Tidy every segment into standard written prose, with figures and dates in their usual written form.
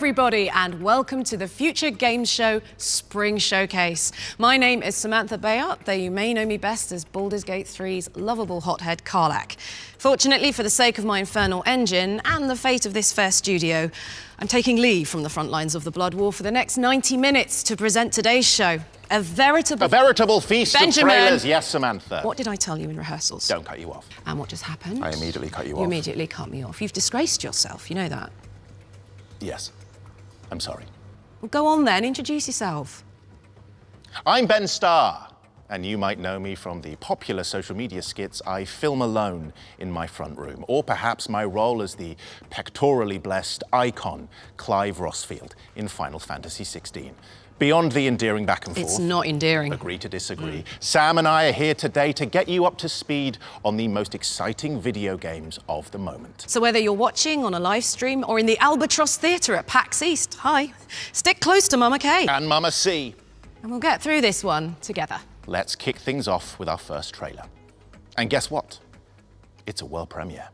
everybody, and welcome to the Future Games Show Spring Showcase. My name is Samantha Bayard, though you may know me best as Baldur's Gate 3's lovable hothead Karlach. Fortunately, for the sake of my infernal engine and the fate of this fair studio, I'm taking leave from the front lines of the Blood War for the next 90 minutes to present today's show. A veritable feast Benjamin. Of trailers, yes, Samantha. What did I tell you in rehearsals? Don't cut you off. And what just happened? I immediately cut you off. You immediately cut me off. You've disgraced yourself, you know that? Yes. I'm sorry. Well, go on then, introduce yourself. I'm Ben Starr, and you might know me from the popular social media skits I film alone in my front room, or perhaps my role as the pectorally blessed icon, Clive Rossfield, in Final Fantasy XVI. Beyond the endearing back and forth. It's not endearing. Agree to disagree. Sam and I are here today to get you up to speed on the most exciting video games of the moment. So whether you're watching on a live stream or in the Albatross Theatre at PAX East, hi, stick close to Mama K. And Mama C. And we'll get through this one together. Let's kick things off with our first trailer. And guess what? It's a world premiere.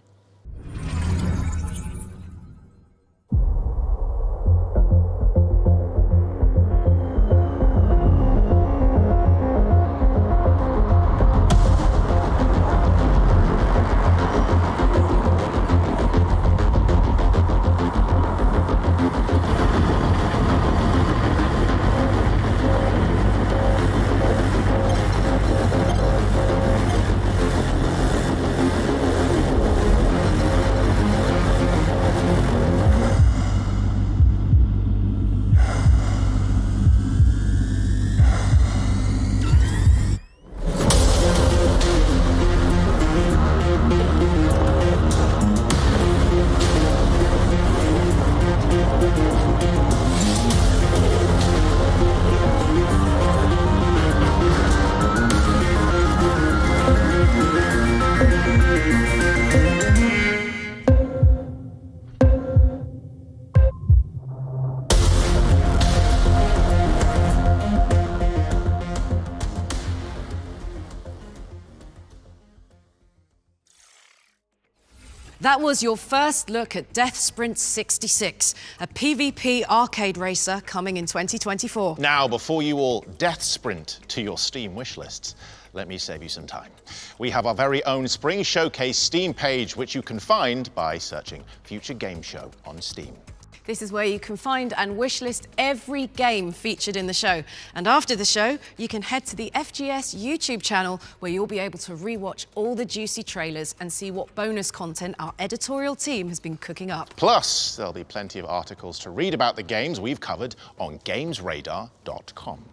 That was your first look at Death Sprint 66, a PvP arcade racer coming in 2024. Now, before you all death sprint to your Steam wishlists, let me save you some time. We have our very own Spring Showcase Steam page, which you can find by searching Future Game Show on Steam. This is where you can find and wishlist every game featured in the show. And after the show, you can head to the FGS YouTube channel where you'll be able to rewatch all the juicy trailers and see what bonus content our editorial team has been cooking up. Plus, there'll be plenty of articles to read about the games we've covered on gamesradar.com.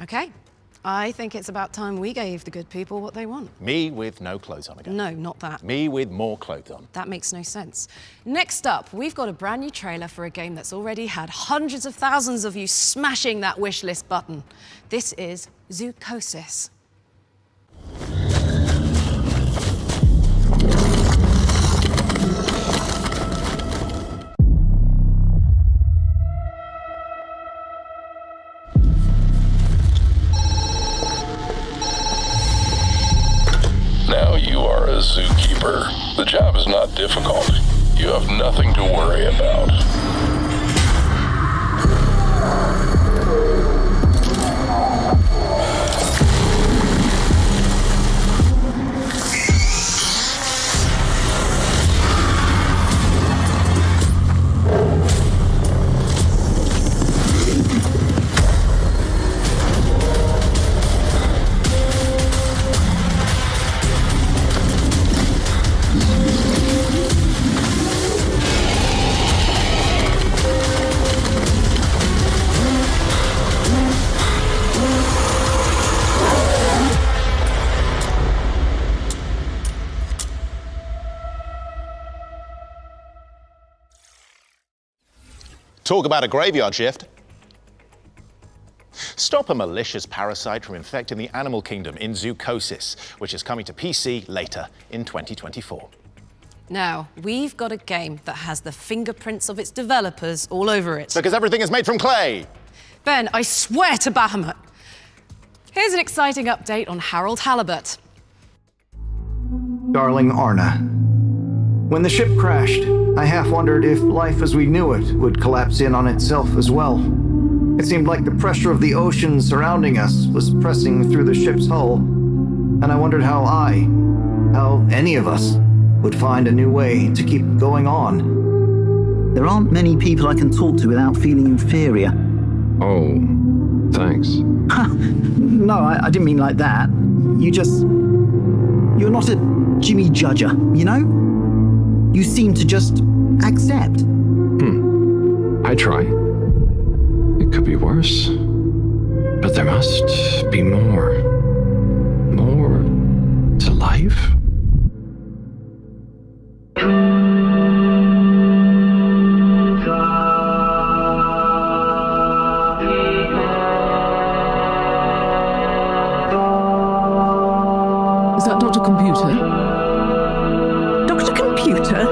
Okay, I think it's about time we gave the good people what they want. Me with no clothes on again. No, not that. Me with more clothes on. That makes no sense. Next up, we've got a brand new trailer for a game that's already had hundreds of thousands of you smashing that wishlist button. This is Zoocosis. Now you are a zookeeper. The job is not difficult. You have nothing to worry about. Talk about a graveyard shift. Stop a malicious parasite from infecting the animal kingdom in Zoocosis, which is coming to PC later in 2024. Now, we've got a game that has the fingerprints of its developers all over it. Because everything is made from clay. Ben, I swear to Bahamut. Here's an exciting update on Harold Halibut. Darling Arna, When the ship crashed, I half wondered if life as we knew it would collapse in on itself as well. It seemed like the pressure of the ocean surrounding us was pressing through the ship's hull, and I wondered how any of us, would find a new way to keep going on. There aren't many people I can talk to without feeling inferior. Oh, thanks. No, I didn't mean like that. You're not a Jimmy Judger, you know? You seem to just accept. I try. It could be worse. But there must be more. More to life? Is that Dr. Computer? Dr. Computer?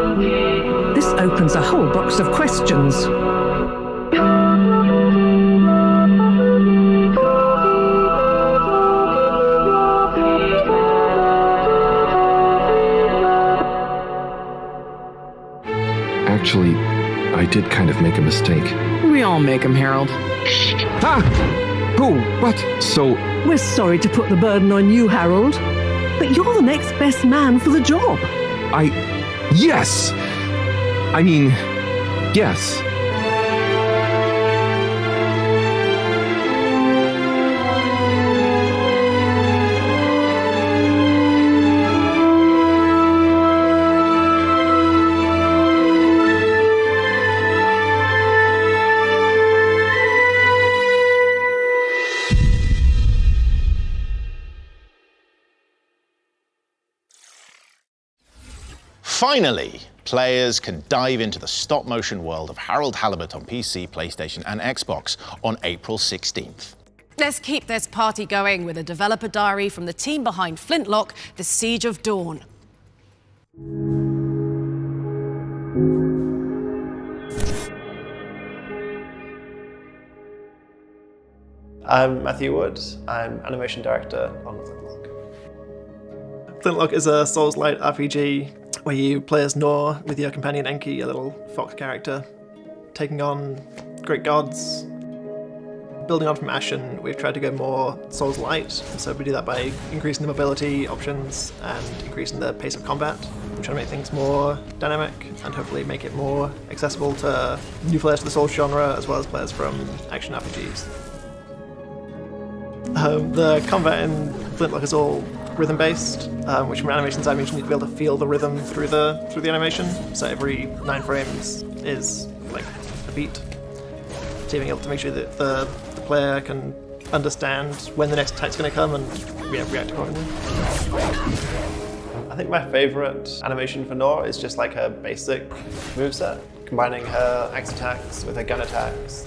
This opens a whole box of questions. Actually, I did kind of make a mistake. We all make them, Harold. Ah! Who? What? So... We're sorry to put the burden on you, Harold, but you're the next best man for the job. Yes! I mean, yes. Finally, players can dive into the stop-motion world of Harold Halibut on PC, PlayStation and Xbox on April 16th. Let's keep this party going with a developer diary from the team behind Flintlock, The Siege of Dawn. I'm Matthew Wood. I'm animation director on Flintlock. Flintlock is a Souls-like RPG where you play as Nor with your companion Enki, a little fox character, taking on great gods. Building on from Ashen, we've tried to go more Souls-light, so we do that by increasing the mobility options and increasing the pace of combat. We're trying to make things more dynamic and hopefully make it more accessible to new players to the Souls genre as well as players from action RPGs. The combat in Flintlock is all rhythm-based, which from an animation side means you need to be able to feel the rhythm through the animation. So every 9 frames is like a beat. So being able to make sure that the player can understand when the next attack's going to come and react accordingly. I think my favourite animation for Nor is just like her basic moveset, combining her axe attacks with her gun attacks,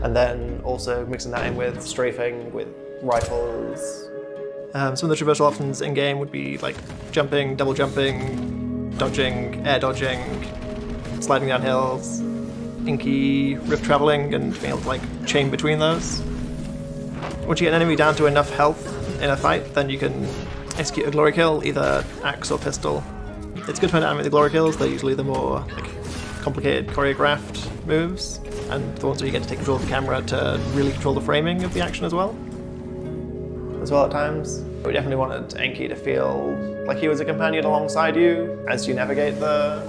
and then also mixing that in with strafing, with rifles. Some of the traversal options in-game would be like jumping, double jumping, dodging, air dodging, sliding down hills, inky rift traveling, and being able to like chain between those. Once you get an enemy down to enough health in a fight, then you can execute a glory kill, either axe or pistol. It's good to animate the glory kills, they're usually the more like complicated choreographed moves, and the ones where you get to take control of the camera to really control the framing of the action as well. At times, we definitely wanted Enki to feel like he was a companion alongside you as you navigate the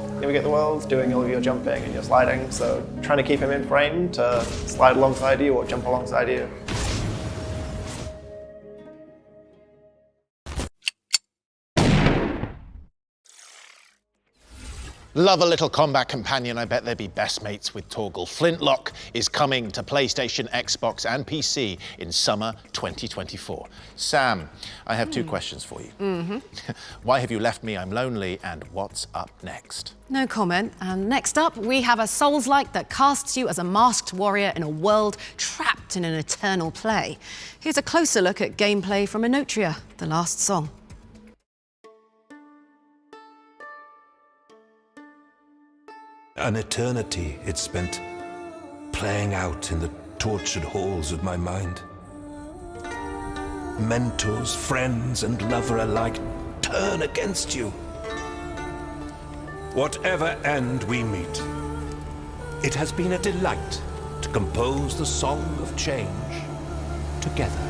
world, doing all of your jumping and your sliding. So trying to keep him in frame to slide alongside you or jump alongside you. Love a little combat companion. I bet they'd be best mates with Torgal. Flintlock is coming to PlayStation, Xbox and PC in summer 2024. Sam, I have 2 questions for you. Why have you left me? I'm lonely. And what's up next? No comment. And next up, we have a Souls-like that casts you as a masked warrior in a world trapped in an eternal play. Here's a closer look at gameplay from Enotria, the last song. An eternity it spent, playing out in the tortured halls of my mind. Mentors, friends, and lover alike turn against you. whatever end we meet. It has been a delight to compose the song of change together.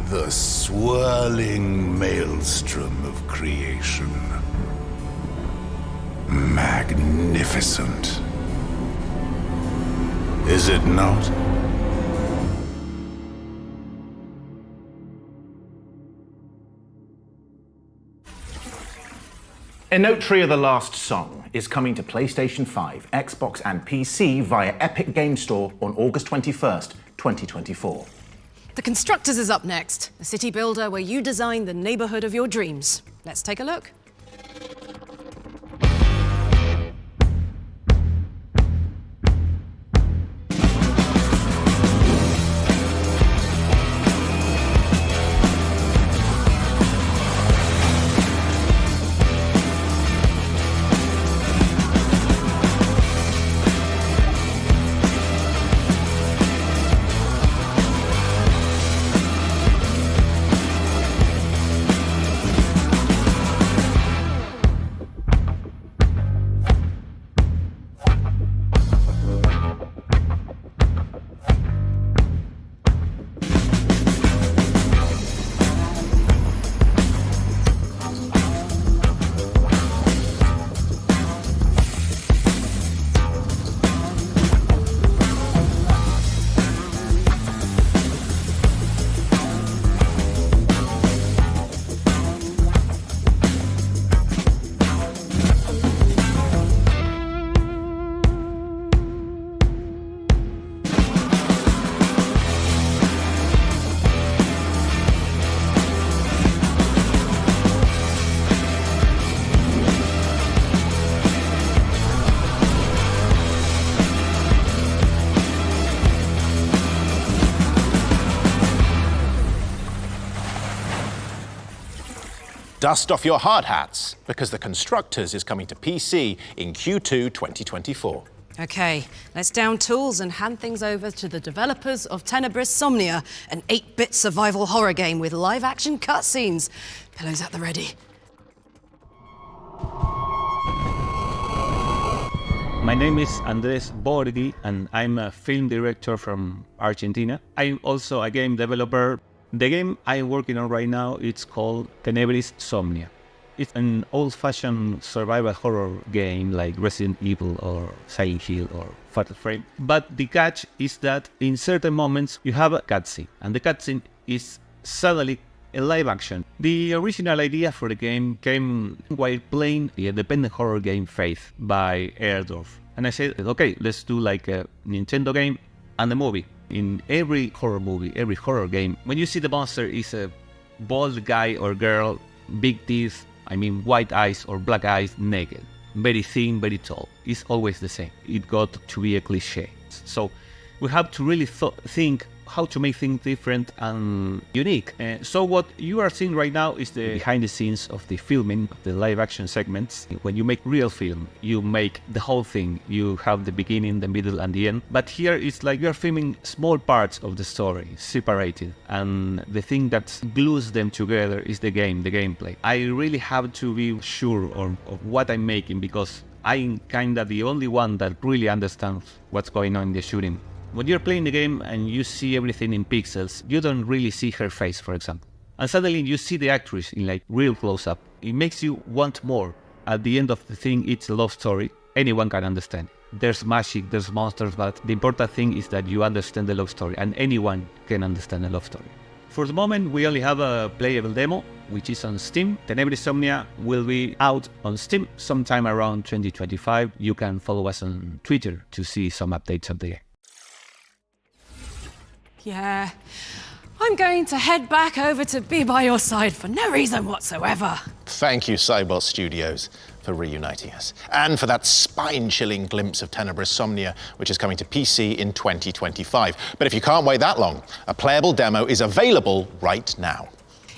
The swirling maelstrom of creation. Magnificent. Is it not? Enotria of the Last Song is coming to PlayStation 5, Xbox and PC via Epic Game Store on August 21st, 2024. The Constructors is up next, a city builder where you design the neighborhood of your dreams. Let's take a look. Dust off your hard hats, because The Constructors is coming to PC in Q2 2024. Okay, let's down tools and hand things over to the developers of Tenebris Somnia, an 8-bit survival horror game with live-action cutscenes. Pillows at the ready. My name is Andres Borghi, and I'm a film director from Argentina. I'm also a game developer. The game I'm working on right now, it's called Tenebris Somnia. It's an old-fashioned survival horror game like Resident Evil or Silent Hill or Fatal Frame. But the catch is that in certain moments you have a cutscene, and the cutscene is suddenly a live action. The original idea for the game came while playing the independent horror game Faith by Erdorf. And I said, okay, let's do like a Nintendo game and a movie. In every horror movie, every horror game, when you see the monster is a bald guy or girl, big teeth, white eyes or black eyes, naked, very thin, very tall. It's always the same. It got to be a cliche. So We have to really think how to make things different and unique. So what you are seeing right now is the behind the scenes of the filming, of the live action segments. When you make real film, you make the whole thing. You have the beginning, the middle and the end. But here it's like you're filming small parts of the story, separated. And the thing that glues them together is the gameplay. I really have to be sure of what I'm making, because I'm kinda the only one that really understands what's going on in the shooting. When you're playing the game and you see everything in pixels, you don't really see her face, for example. And suddenly you see the actress in like real close-up. It makes you want more. At the end of the thing, it's a love story. Anyone can understand. There's magic, there's monsters, but the important thing is that you understand the love story, and anyone can understand the love story. For the moment, we only have a playable demo, which is on Steam. Tenebris Somnia will be out on Steam sometime around 2025. You can follow us on Twitter to see some updates of the game. Yeah, I'm going to head back over to be by your side for no reason whatsoever. Thank you, Cybot Studios, for reuniting us. And for that spine-chilling glimpse of Tenebris Somnia, which is coming to PC in 2025. But if you can't wait that long, a playable demo is available right now.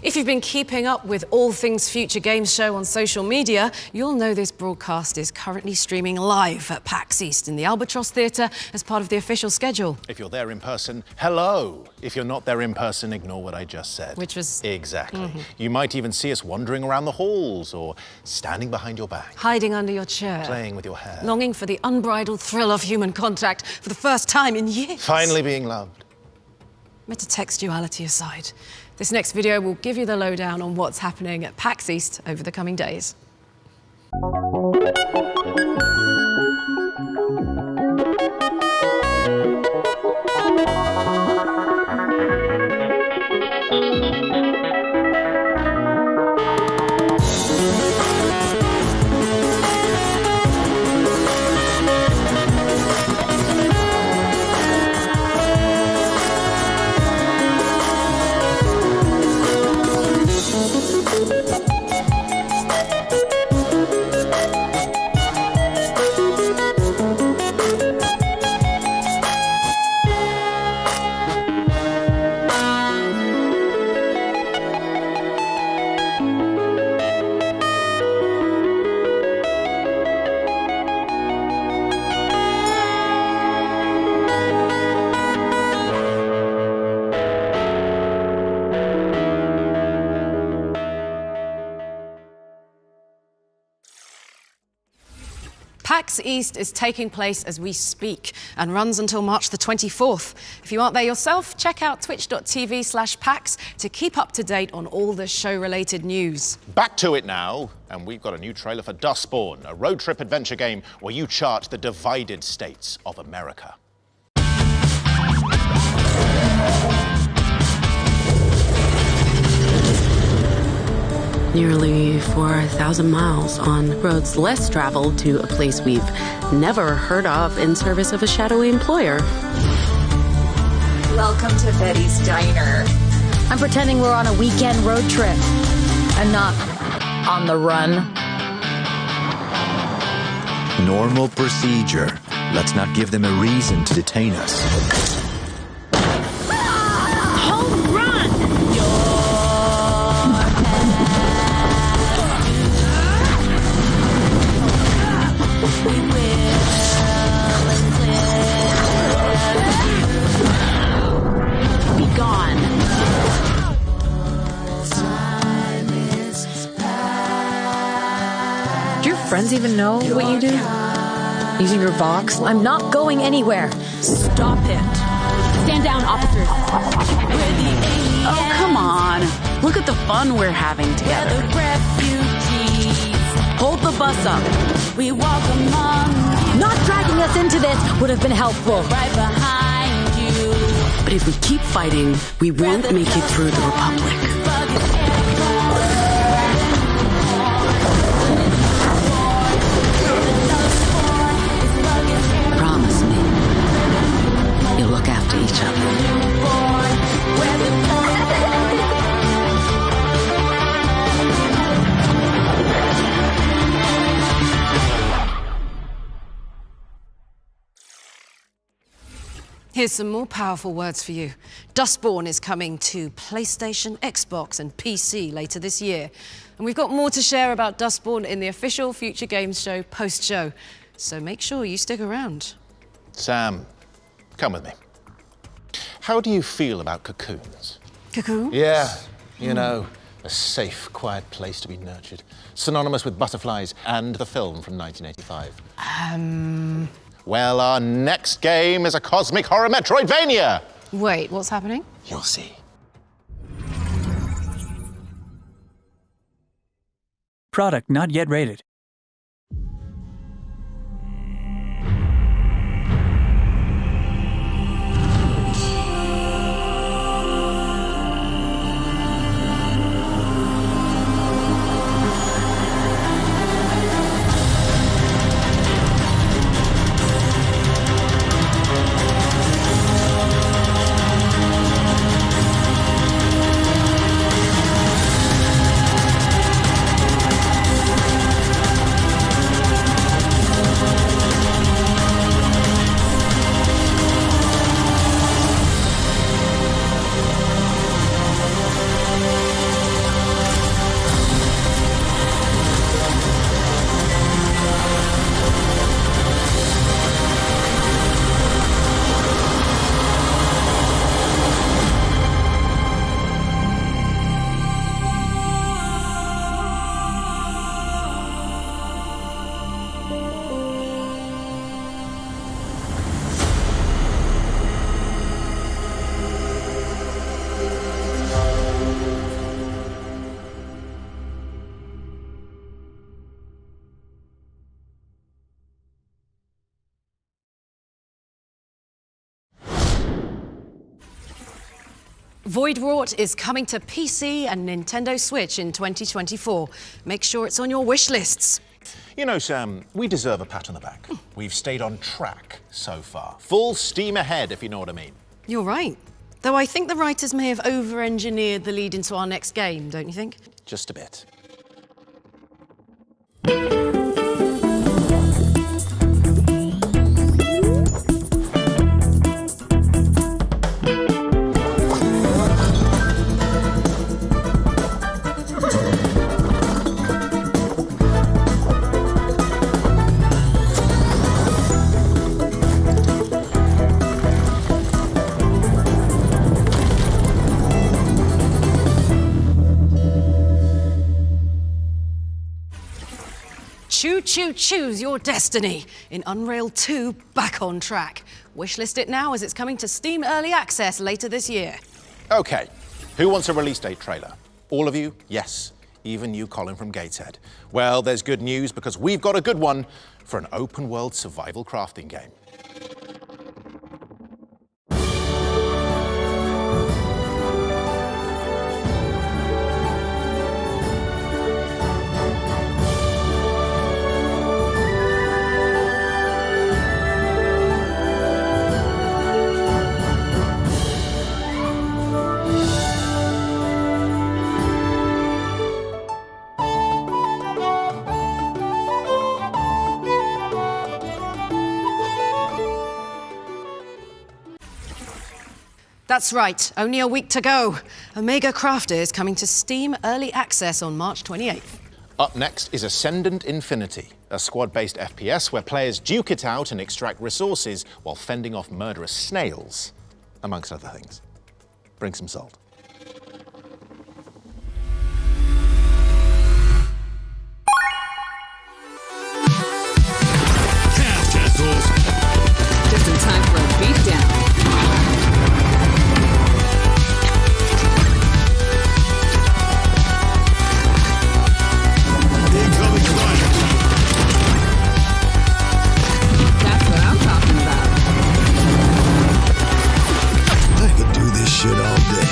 If you've been keeping up with all things Future Games Show on social media, you'll know this broadcast is currently streaming live at PAX East in the Albatross Theatre as part of the official schedule. If you're there in person, hello. If you're not there in person, ignore what I just said. Which was... Exactly. You might even see us wandering around the halls or standing behind your back. Hiding under your chair. Playing with your hair. Longing for the unbridled thrill of human contact for the first time in years. Finally being loved. Metatextuality aside, this next video will give you the lowdown on what's happening at PAX East over the coming days. PAX East is taking place as we speak and runs until March the 24th. If you aren't there yourself, check out twitch.tv/PAX to keep up to date on all the show-related news. Back to it now, and we've got a new trailer for Dustborn, a road trip adventure game where you chart the divided states of America. Nearly 4,000 miles on roads less traveled to a place we've never heard of in service of a shadowy employer. Welcome to Betty's Diner. I'm pretending we're on a weekend road trip and not on the run. Normal procedure. Let's not give them a reason to detain us. Home run! Be gone. Do your friends even know what you do? Using your Vox? I'm not going anywhere. Stop it. Stand down, officers. Oh, come on. Look at the fun we're having together. Hold the bus up. We walk among. Not dragging us into this would have been helpful. Right behind you. But if we keep fighting, we won't make it through the Republic. Promise me, you'll look after each other. Here's some more powerful words for you. Dustborn is coming to PlayStation, Xbox and PC later this year. And we've got more to share about Dustborn in the official Future Games Show post-show. So make sure you stick around. Sam, come with me. How do you feel about cocoons? Cocoon? Yeah, you know, a safe, quiet place to be nurtured. Synonymous with butterflies and the film from 1985. Well, our next game is a cosmic horror Metroidvania. Wait, what's happening? You'll see. Product not yet rated. Voidwrought is coming to PC and Nintendo Switch in 2024. Make sure it's on your wish lists. You know, Sam, we deserve a pat on the back. We've stayed on track so far. Full steam ahead, if you know what I mean. You're right. Though I think the writers may have over-engineered the lead into our next game, don't you think? Just a bit. Choose your destiny in Unreal 2 back on track. Wishlist it now as it's coming to Steam Early Access later this year. Okay, who wants a release date trailer? All of you? Yes, even you, Colin from Gateshead. Well, there's good news because we've got a good one for an open world survival crafting game. That's right, only a week to go. Omega Crafter is coming to Steam Early Access on March 28th. Up next is Ascendant Infinity, a squad-based FPS where players duke it out and extract resources while fending off murderous snails, amongst other things. Bring some salt. Just in time for a beatdown. That's what I'm talking about. I could do this shit all day.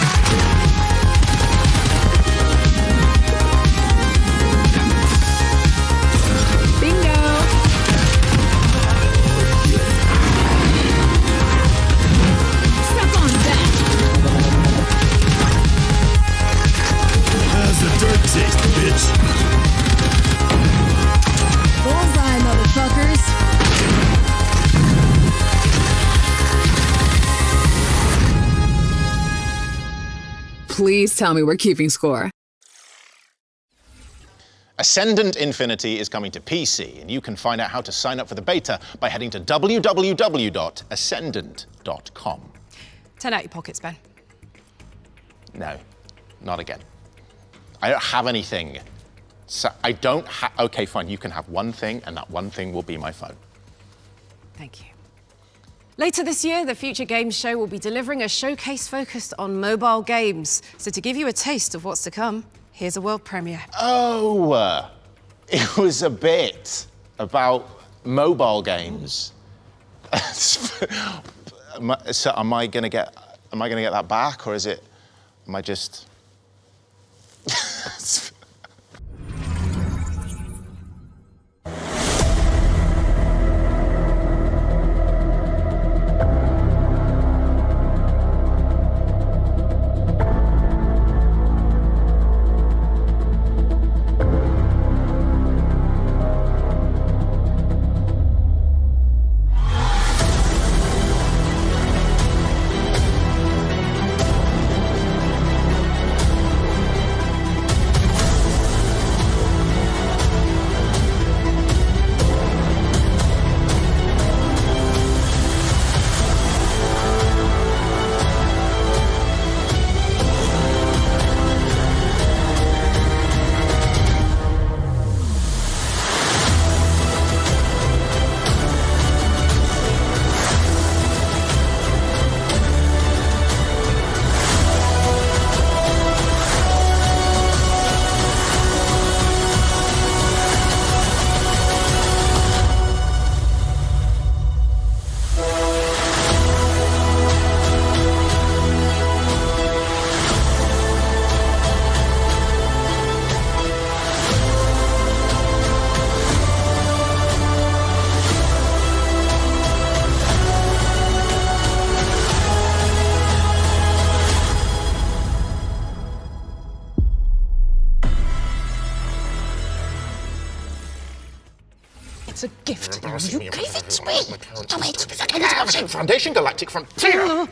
Please tell me we're keeping score. Ascendant Infinity is coming to PC, and you can find out how to sign up for the beta by heading to www.ascendant.com. 10 out your pockets, Ben. No, not again. I don't have anything. So I don't have. Okay, fine. You can have one thing, and that one thing will be my phone. Thank you. Later this year, the Future Games Show will be delivering a showcase focused on mobile games. So to give you a taste of what's to come, here's a world premiere. Oh, it was a bit about mobile games. So am I gonna get that back, or is it? Am I just? It's a gift. You gave it to me. Stop it. Foundation Galactic Frontier.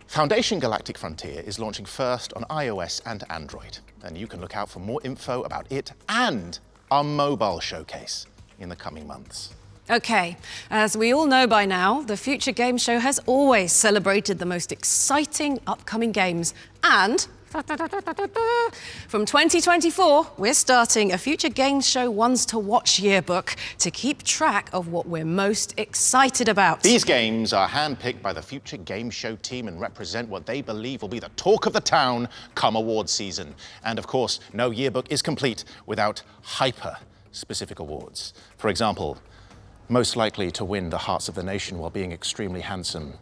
Foundation Galactic Frontier is launching first on iOS and Android, and you can look out for more info about it and our mobile showcase in the coming months. Okay, as we all know by now, the Future Games Show has always celebrated the most exciting upcoming games, and from 2024, we're starting a Future Games Show Ones to Watch yearbook to keep track of what we're most excited about. These games are handpicked by the Future Games Show team and represent what they believe will be the talk of the town come awards season. And of course, no yearbook is complete without hyper-specific awards. For example, most likely to win the hearts of the nation while being extremely handsome,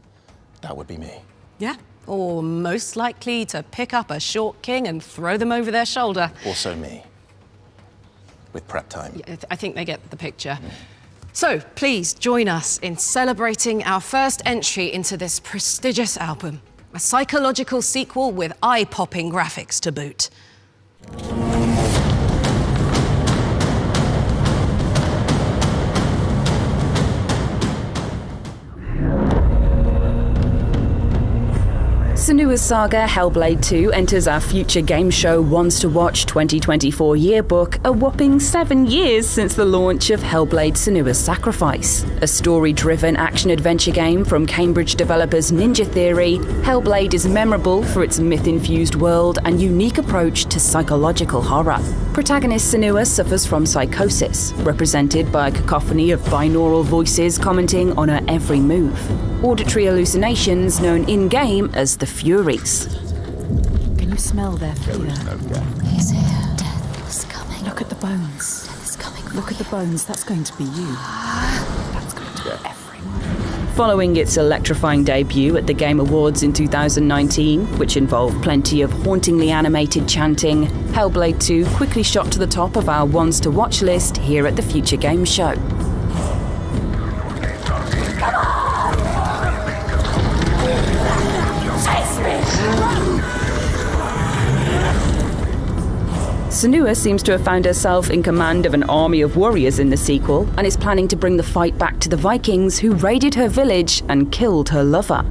that would be me. Yeah. Or most likely to pick up a short king and throw them over their shoulder. Also me, with prep time. Yeah, I think they get the picture. So please join us in celebrating our first entry into this prestigious album, a psychological sequel with eye-popping graphics to boot. Senua's Saga Hellblade 2 enters our Future Game Show Ones to Watch 2024 yearbook a whopping 7 years since the launch of Hellblade: Senua's Sacrifice. A story-driven action-adventure game from Cambridge developers Ninja Theory, Hellblade is memorable for its myth-infused world and unique approach to psychological horror. Protagonist Senua suffers from psychosis, represented by a cacophony of binaural voices commenting on her every move. Auditory hallucinations known in-game as the Furies. Can you smell their fear? He's here. Death is coming. Look at the bones. Death is coming. Look at the bones. That's going to be you. That's going to be everyone. Following its electrifying debut at the Game Awards in 2019, which involved plenty of hauntingly animated chanting, Hellblade 2 quickly shot to the top of our Ones to Watch list here at the Future Games Show. Senua seems to have found herself in command of an army of warriors in the sequel and is planning to bring the fight back to the Vikings who raided her village and killed her lover.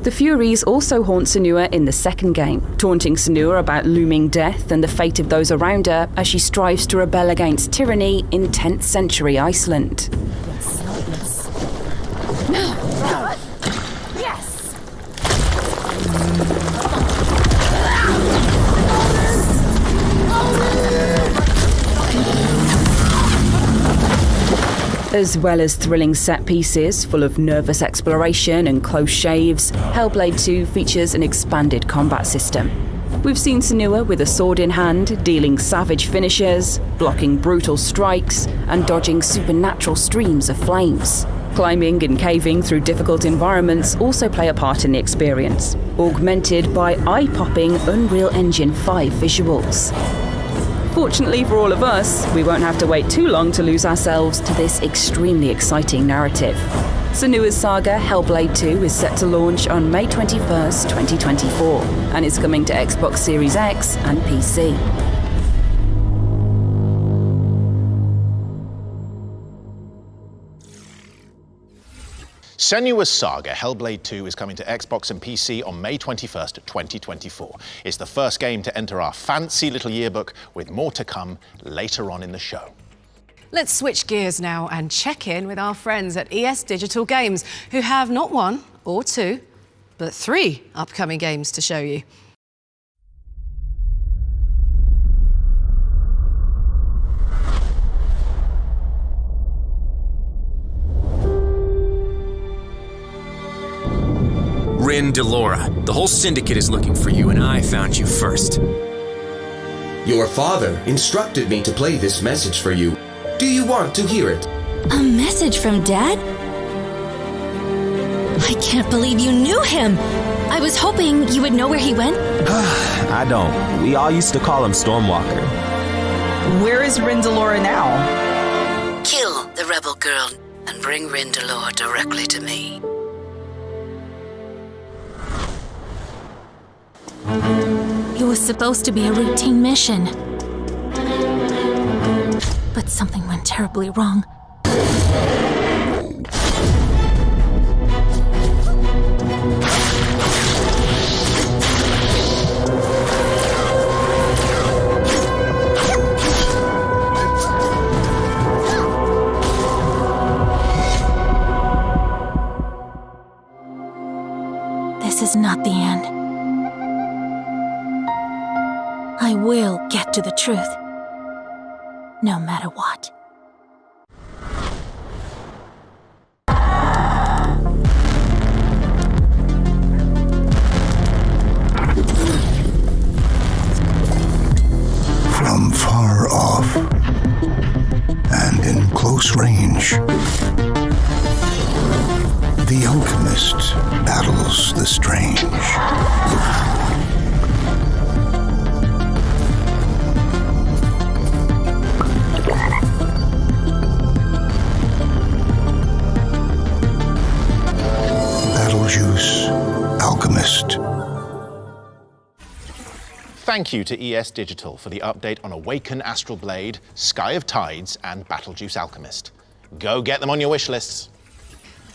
The Furies also haunt Senua in the second game, taunting Senua about looming death and the fate of those around her as she strives to rebel against tyranny in 10th century Iceland. As well as thrilling set pieces full of nervous exploration and close shaves, Hellblade 2 features an expanded combat system. We've seen Senua with a sword in hand, dealing savage finishes, blocking brutal strikes, and dodging supernatural streams of flames. Climbing and caving through difficult environments also play a part in the experience, augmented by eye-popping Unreal Engine 5 visuals. Fortunately for all of us, we won't have to wait too long to lose ourselves to this extremely exciting narrative. Senua's Saga Hellblade 2 is set to launch on May 21st, 2024, and is coming to Xbox Series X and PC. Senua's Saga Hellblade 2 is coming to Xbox and PC on May 21st, 2024. It's the first game to enter our fancy little yearbook, with more to come later on in the show. Let's switch gears now and check in with our friends at ES Digital Games, who have not one or two, but 3 upcoming games to show you. Rin Delora, the whole syndicate is looking for you, and I found you first. Your father instructed me to play this message for you. Do you want to hear it? A message from Dad? I can't believe you knew him! I was hoping you would know where he went. I don't. We all used to call him Stormwalker. Where is Rin Delora now? Kill the rebel girl and bring Rin Delora directly to me. It was supposed to be a routine mission. But something went terribly wrong. This is not the end. I will get to the truth, no matter what. From far off and in close range, the alchemist battles the strange. Juice, Alchemist. Thank you to ES Digital for the update on Awaken Astral Blade, Sky of Tides, and Battlejuice Alchemist. Go get them on your wish lists.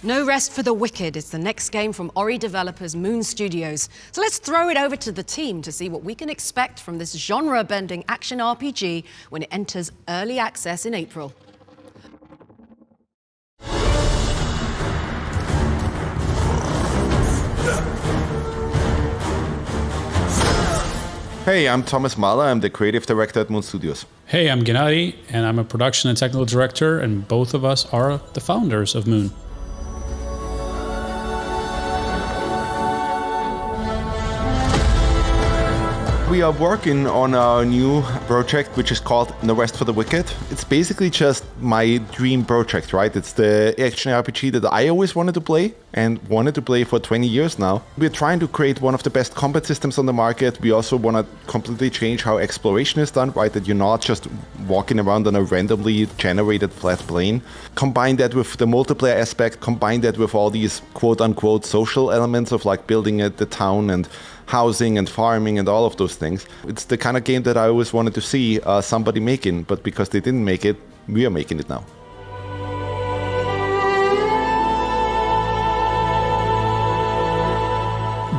No Rest for the Wicked is the next game from Ori developers Moon Studios. So let's throw it over to the team to see what we can expect from this genre-bending action RPG when it enters early access in April. Hey, I'm Thomas Mahler. I'm the creative director at Moon Studios. Hey, I'm Gennady, and I'm a production and technical director, and both of us are the founders of Moon. We are working on our new project, which is called No Rest for the Wicked. It's basically just my dream project, right? It's the action RPG that I always wanted to play and wanted to play for 20 years now. We're trying to create one of the best combat systems on the market. We also want to completely change how exploration is done, right? That you're not just walking around on a randomly generated flat plane. Combine that with the multiplayer aspect, combine that with all these quote-unquote social elements of like building the town and housing and farming and all of those things. It's the kind of game that I always wanted to see somebody making, but because they didn't make it, we are making it now.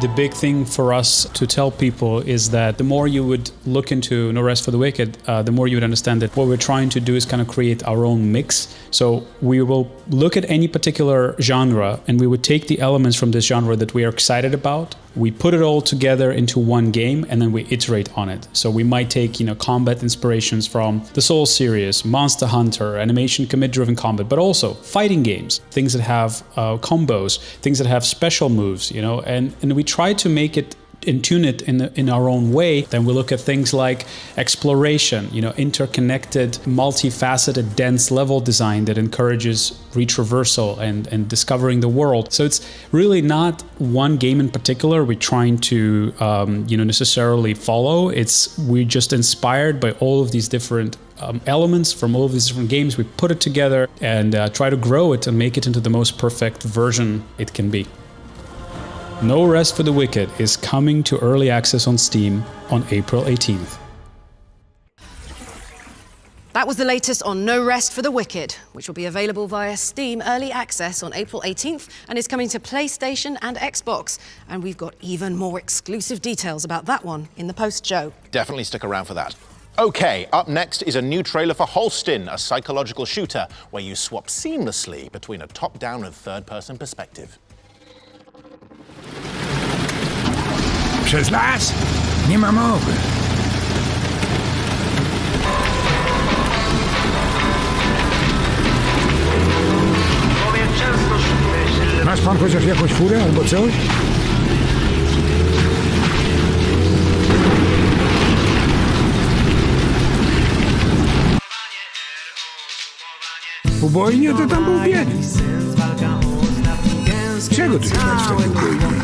the big thing for us to tell people is that the more you would look into No Rest for the Wicked, the more you would understand that what we're trying to do is kind of create our own mix. So we will look at any particular genre and we would take the elements from this genre that we are excited about. We put it all together into one game and then we iterate on it. So we might take, combat inspirations from the Souls series, Monster Hunter, animation commit-driven combat, but also fighting games, things that have combos, things that have special moves, and we try to make it and tune it in our own way. Then we look at things like exploration, interconnected, multifaceted, dense level design that encourages retraversal and discovering the world. So it's really not one game in particular we're trying to necessarily follow. We're just inspired by all of these different elements from all of these different games. We put it together and try to grow it and make it into the most perfect version it can be. No Rest for the Wicked is coming to early access on Steam on April 18th. That was the latest on No Rest for the Wicked, which will be available via Steam Early Access on April 18th and is coming to PlayStation and Xbox. And we've got even more exclusive details about that one in the post-show. Definitely stick around for that. Okay, up next is a new trailer for Holston, a psychological shooter where you swap seamlessly between a top-down and third-person perspective. Przez las? Nie ma mowy. Masz pan chociaż jakąś furę albo coś? Ubojnie to tam był bieg. Czego tu szukać w takiej ubojni?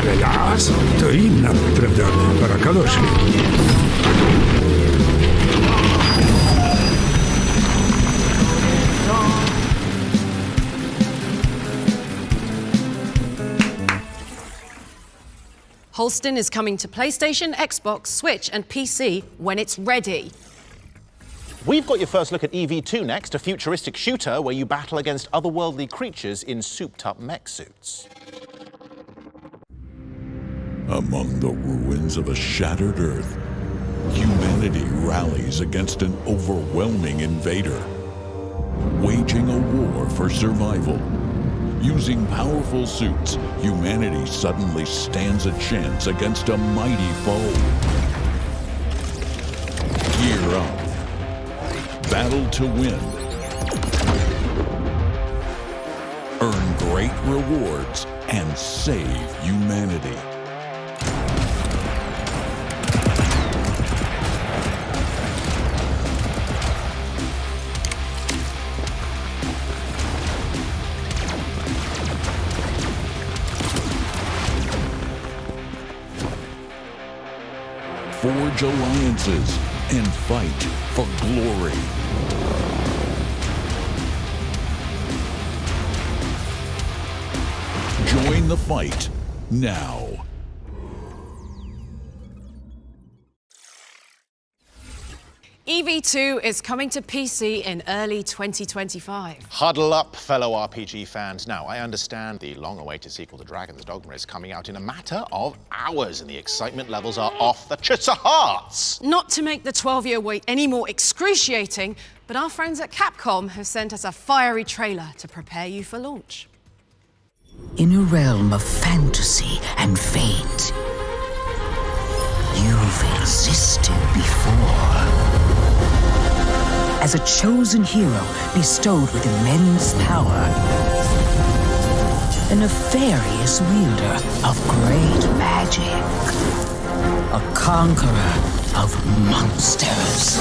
Ale las to inna, prawda, para kaloszy. Holston is coming to PlayStation, Xbox, Switch and PC when it's ready. We've got your first look at EV2 next, a futuristic shooter where you battle against otherworldly creatures in souped-up mech suits. Among the ruins of a shattered Earth, humanity rallies against an overwhelming invader, waging a war for survival. Using powerful suits, humanity suddenly stands a chance against a mighty foe. Gear up. Battle to win. Earn great rewards and save humanity. Forge alliances and fight for glory. Join the fight now. EV2 is coming to PC in early 2025. Huddle up, fellow RPG fans. Now, I understand the long-awaited sequel to Dragon's Dogma is coming out in a matter of hours, and the excitement levels are off the hearts. Not to make the 12-year wait any more excruciating, but our friends at Capcom have sent us a fiery trailer to prepare you for launch. In a realm of fantasy and fate, you've existed before. As a chosen hero bestowed with immense power, a nefarious wielder of great magic, a conqueror of monsters.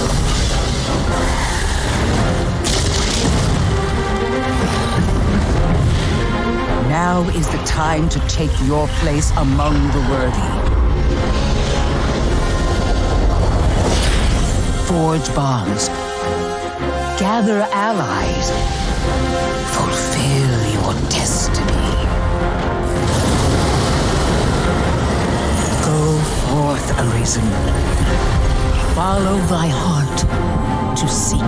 Now is the time to take your place among the worthy. Forge bonds. Gather allies. Fulfill your destiny. Go forth, Arisen. Follow thy heart to seek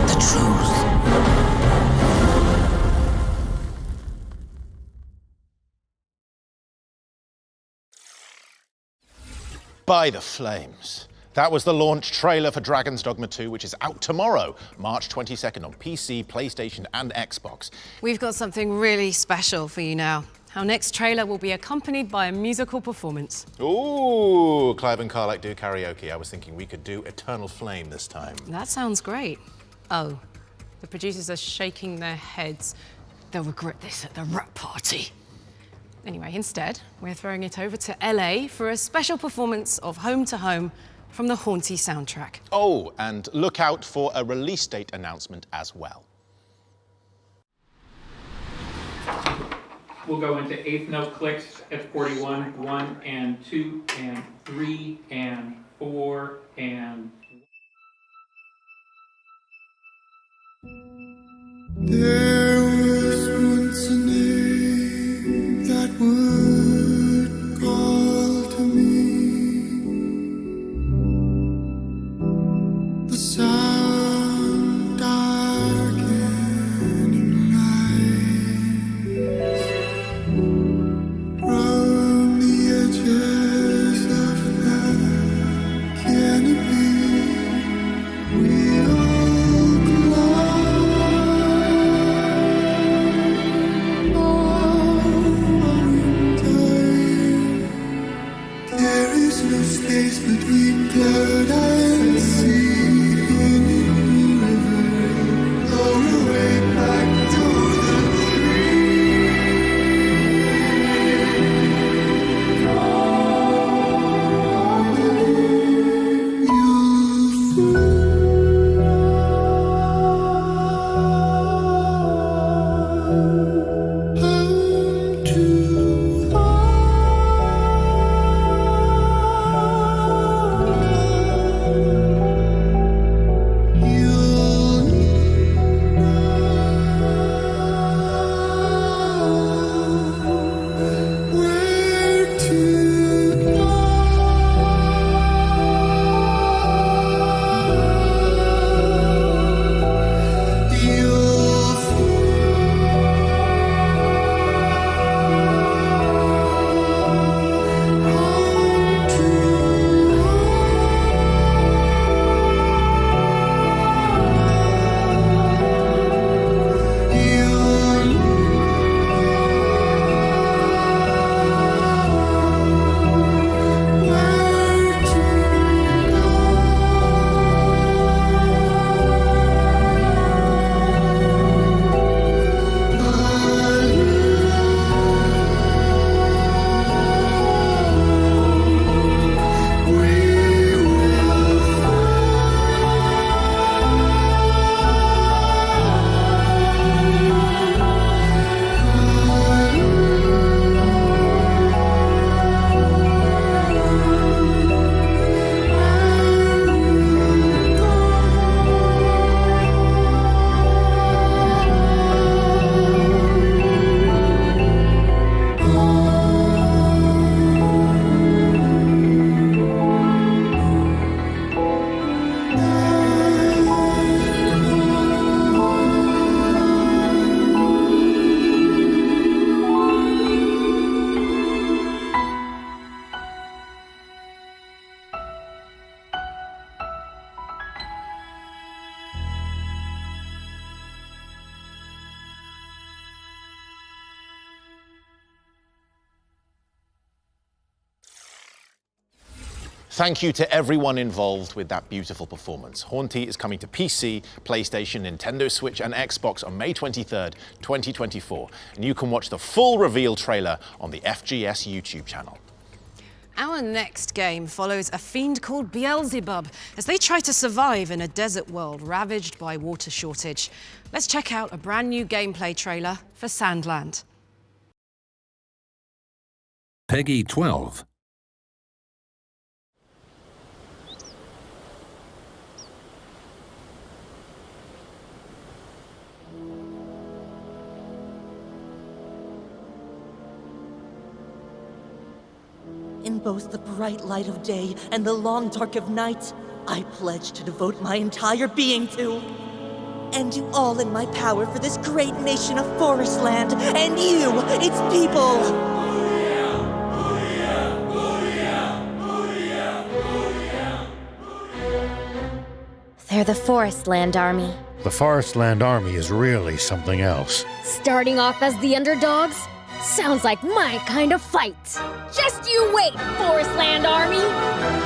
the truth. By the flames. That was the launch trailer for Dragon's Dogma 2, which is out tomorrow, March 22nd on PC, PlayStation, and Xbox. We've got something really special for you now. Our next trailer will be accompanied by a musical performance. Ooh, Clive and Karlak do karaoke. I was thinking we could do Eternal Flame this time. That sounds great. Oh, the producers are shaking their heads. They'll regret this at the rap party. Anyway, instead, we're throwing it over to LA for a special performance of Home to Home from the Haunty soundtrack. Oh, and look out for a release date announcement as well. We'll go into eighth note clicks at 41, 1 and 2 and 3 and 4 and... There was once a name that would call to me. The sound darkening lights round the edges of the canopy. We all there is no space between cloud and sea. In the river, blow away back to the Thank you to everyone involved with that beautiful performance. Haunty is coming to PC, PlayStation, Nintendo Switch, and Xbox on May 23rd, 2024. And you can watch the full reveal trailer on the FGS YouTube channel. Our next game follows a fiend called Beelzebub as they try to survive in a desert world ravaged by water shortage. Let's check out a brand new gameplay trailer for Sandland. Peggy 12. both the bright light of day and the long dark of night, I pledge to devote my entire being to, and do all in my power for this great nation of Forestland and you, its people. They're the Forestland Army. The Forestland Army is really something else. Starting off as the underdogs? Sounds like my kind of fight. Just you wait, Forestland Army!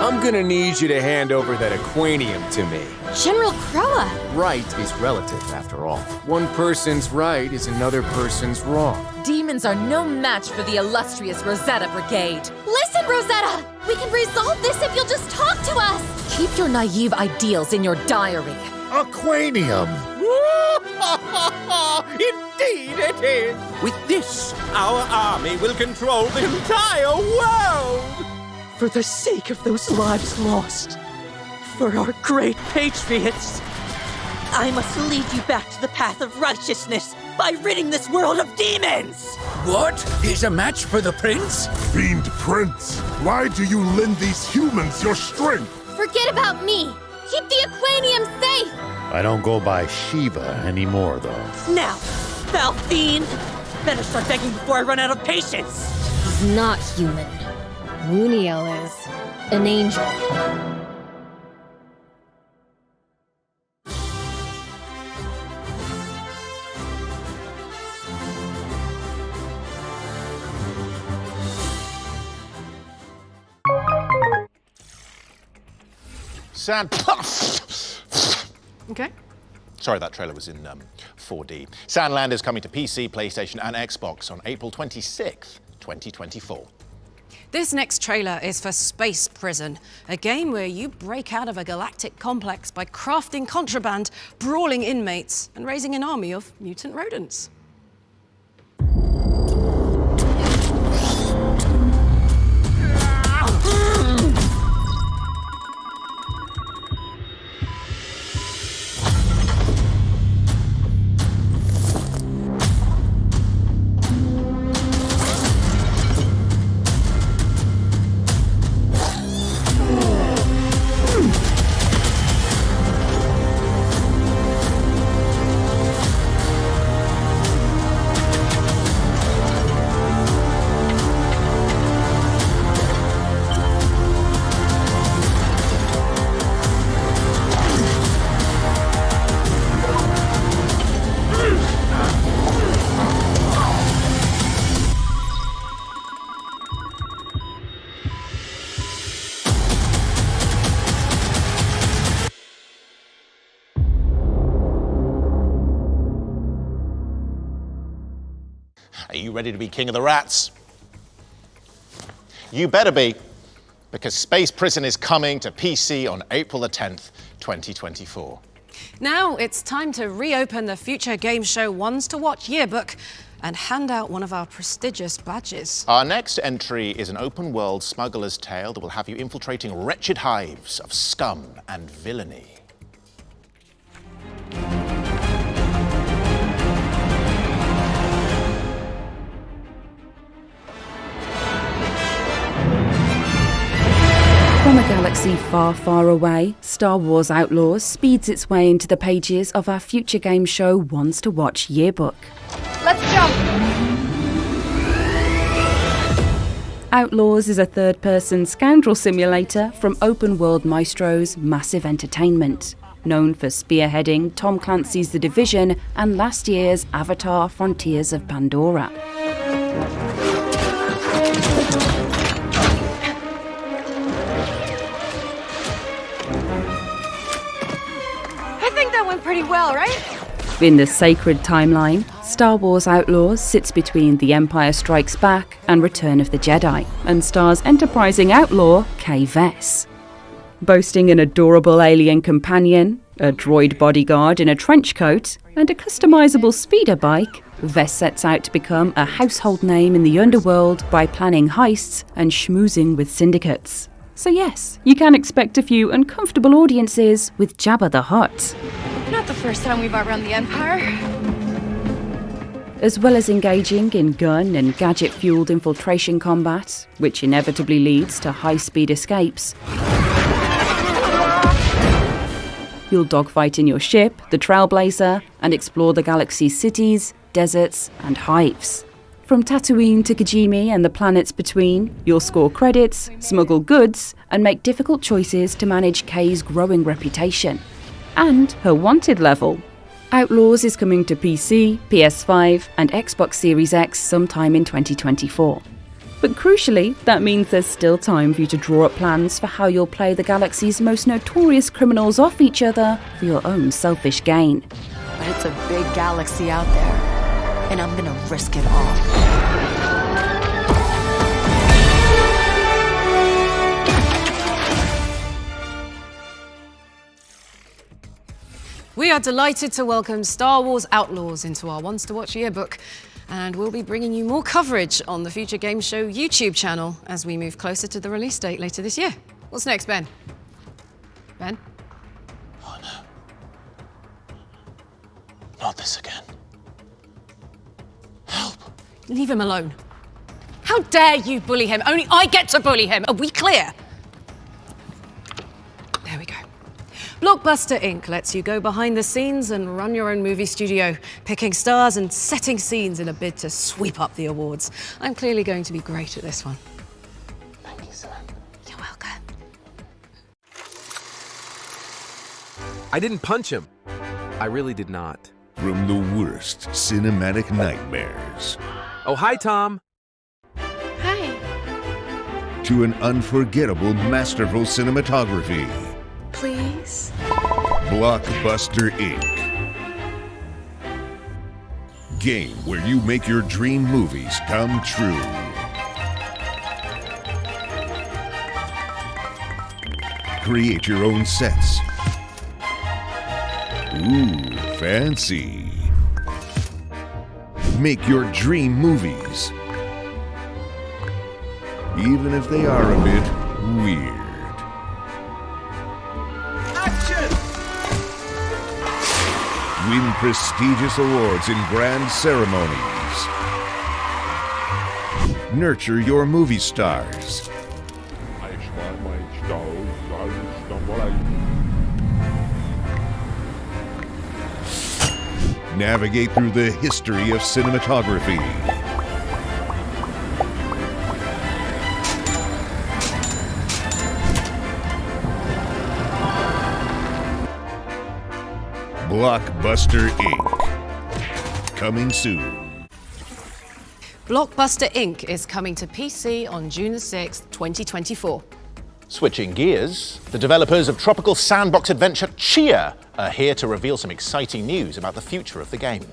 I'm gonna need you to hand over that Aquanium to me. General Croa! Right is relative, after all. One person's right is another person's wrong. Demons are no match for the illustrious Rosetta Brigade. Listen, Rosetta! We can resolve this if you'll just talk to us! Keep your naive ideals in your diary. Aquanium! Indeed it is! With this, our army will control the entire world! For the sake of those lives lost, for our great patriots, I must lead you back to the path of righteousness by ridding this world of demons! What? He's a match for the prince? Fiend prince, why do you lend these humans your strength? Forget about me! Keep the Aquanium safe! I don't go by Shiva anymore, though. Now, foul fiend! Better start begging before I run out of patience! He's not human. Wuniel is an angel. Okay. Sorry, that trailer was in 4D. Sandland is coming to PC, PlayStation, and Xbox on April 26th, 2024. This next trailer is for Space Prison, a game where you break out of a galactic complex by crafting contraband, brawling inmates, and raising an army of mutant rodents. Are you ready to be king of the rats? You better be, because Space Prison is coming to PC on April the 10th, 2024. Now it's time to reopen the Future Game Show Ones to Watch yearbook and hand out one of our prestigious badges. Our next entry is an open-world smuggler's tale that will have you infiltrating wretched hives of scum and villainy. From a galaxy far, far away, Star Wars Outlaws speeds its way into the pages of our Future Game Show Ones to Watch yearbook. Let's jump! Outlaws is a third-person scoundrel simulator from Open World Maestro's Massive Entertainment, known for spearheading Tom Clancy's The Division and last year's Avatar: Frontiers of Pandora. I think that went pretty well, right? In the sacred timeline, Star Wars Outlaws sits between The Empire Strikes Back and Return of the Jedi, and stars enterprising outlaw Kay Vess. Boasting an adorable alien companion, a droid bodyguard in a trench coat, and a customizable speeder bike, Vess sets out to become a household name in the underworld by planning heists and schmoozing with syndicates. So yes, you can expect a few uncomfortable audiences with Jabba the Hutt. Not the first time we've outrun the Empire. as well as engaging in gun and gadget-fueled infiltration combat, which inevitably leads to high-speed escapes. You'll dogfight in your ship, the Trailblazer, and explore the galaxy's cities, deserts, and hives. From Tatooine to Kijimi and the planets between, you'll score credits, smuggle goods, and make difficult choices to manage Kay's growing reputation. And her wanted level. Outlaws is coming to PC, PS5, and Xbox Series X sometime in 2024. But crucially, that means there's still time for you to draw up plans for how you'll play the galaxy's most notorious criminals off each other for your own selfish gain. But it's a big galaxy out there, and I'm gonna risk it all. We are delighted to welcome Star Wars Outlaws into our Ones to Watch yearbook, and we'll be bringing you more coverage on the Future Game Show YouTube channel as we move closer to the release date later this year. What's next, Ben? Ben? Oh no. Not this again. Help. Leave him alone. How dare you bully him? Only I get to bully him. Are we clear? There we go. Blockbuster Inc. lets you go behind the scenes and run your own movie studio, picking stars and setting scenes in a bid to sweep up the awards. I'm clearly going to be great at this one. Thank you, Samantha. You're welcome. I didn't punch him. I really did not. From the worst cinematic nightmares Oh, hi, Tom. Hi. to an unforgettable, masterful cinematography. Please? Blockbuster Inc. Game where you make your dream movies come true. Create your own sets. Ooh, fancy. Make your dream movies. Even if they are a bit weird. Win prestigious awards in grand ceremonies. Nurture your movie stars. Navigate through the history of cinematography. Blockbuster Inc. Coming soon. Blockbuster Inc. is coming to PC on June the 6th, 2024. Switching gears, the developers of tropical sandbox adventure Chia are here to reveal some exciting news about the future of the game.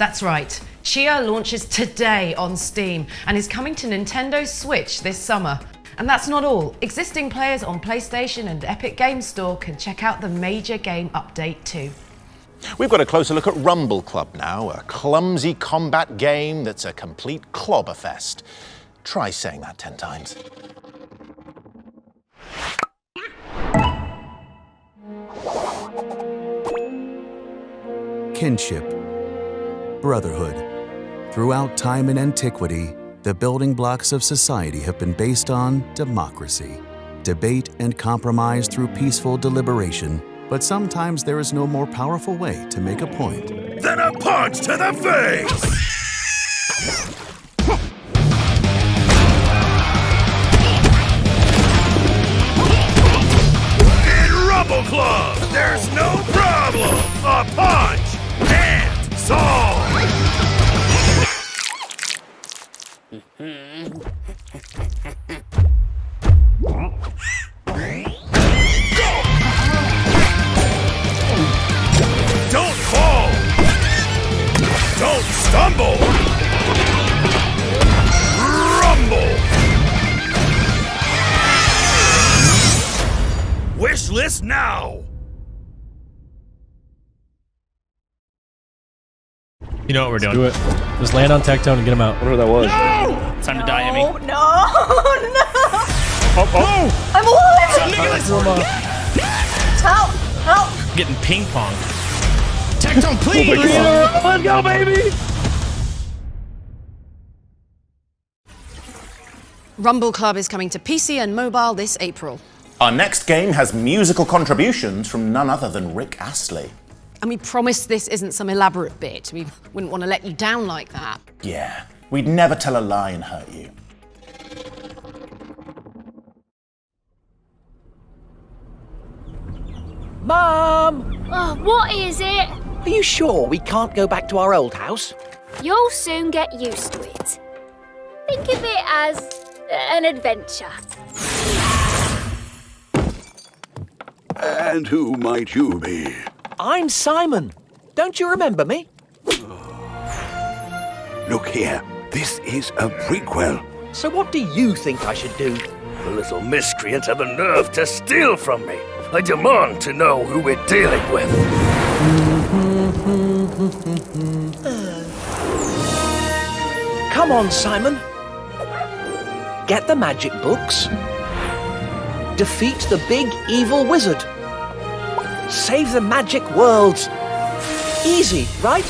That's right. Chia launches today on Steam and is coming to Nintendo Switch this summer. And that's not all. Existing players on PlayStation and Epic Games Store can check out the major game update too. We've got a closer look at Rumble Club now, a clumsy combat game that's a complete clobberfest. Try saying that 10 times. Kinship. Brotherhood. Throughout time and antiquity, the building blocks of society have been based on democracy. Debate and compromise through peaceful deliberation. But sometimes there is no more powerful way to make a point Then a punch to the face! In Rumble Club, there's no problem! A punch and solve! Don't fall! Don't stumble! Rumble! Wish list now! You know what we're doing. Do it. Just land on Tectone and get him out. Whatever that was. No! Time to die, Emmy. No, no! Oh, oh! I'm alive! Help! Help! Getting ping pong. Tectone, please! Let's go, baby! Rumble Club is coming to PC and mobile this April. Our next game has musical contributions from none other than Rick Astley. And we promise this isn't some elaborate bit. We wouldn't want to let you down like that. Yeah, we'd never tell a lie and hurt you. Mom! Oh, what is it? Are you sure we can't go back to our old house? You'll soon get used to it. Think of it as an adventure. And who might you be? I'm Simon. Don't you remember me? Look here, this is a prequel. So what do you think I should do? The little miscreants have the nerve to steal from me. I demand to know who we're dealing with. Come on, Simon. Get the magic books. Defeat the big evil wizard. Save the magic worlds. Easy, right?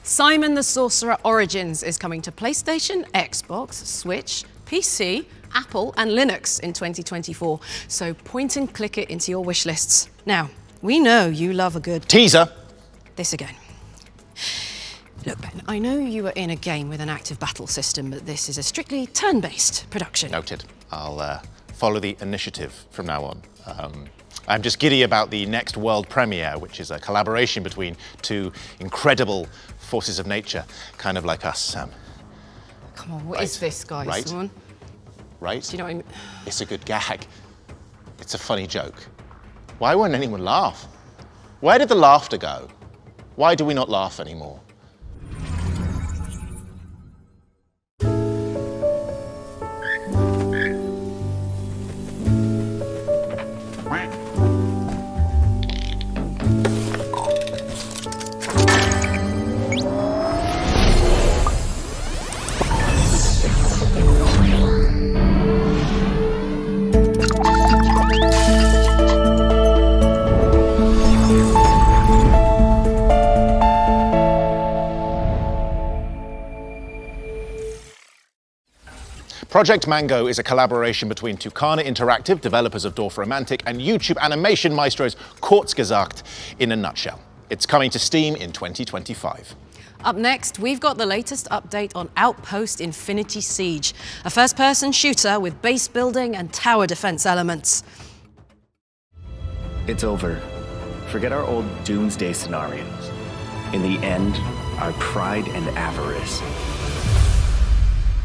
Simon the Sorcerer Origins is coming to PlayStation, Xbox, Switch, PC, Apple and Linux in 2024. So point and click it into your wish lists. Now, we know you love a good teaser. This again. Look, Ben, I know you were in a game with an active battle system, but this is a strictly turn-based production. Noted. I'll follow the initiative from now on. I'm just giddy about the next world premiere, which is a collaboration between two incredible forces of nature, kind of like us, Sam. Come on, what is this, guys? Right? Come on. Right? Do you know what I mean? It's a good gag. It's a funny joke. Why won't anyone laugh? Where did the laughter go? Why do we not laugh anymore? Project Mango is a collaboration between Tucana Interactive, developers of Dorfromantik, and YouTube animation maestros Kurzgesagt in a nutshell. It's coming to Steam in 2025. Up next, we've got the latest update on Outpost Infinity Siege, a first-person shooter with base building and tower defense elements. It's over. Forget our old doomsday scenarios. In the end, our pride and avarice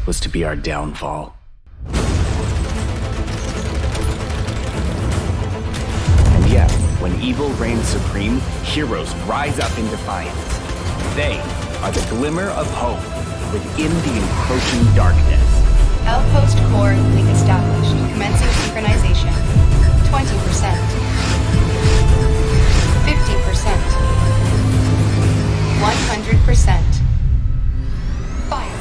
was to be our downfall. And yet, when evil reigns supreme, heroes rise up in defiance. They are the glimmer of hope within the encroaching darkness. Outpost core link established. Commencing synchronization. 20%. 50%. 100%. Fire.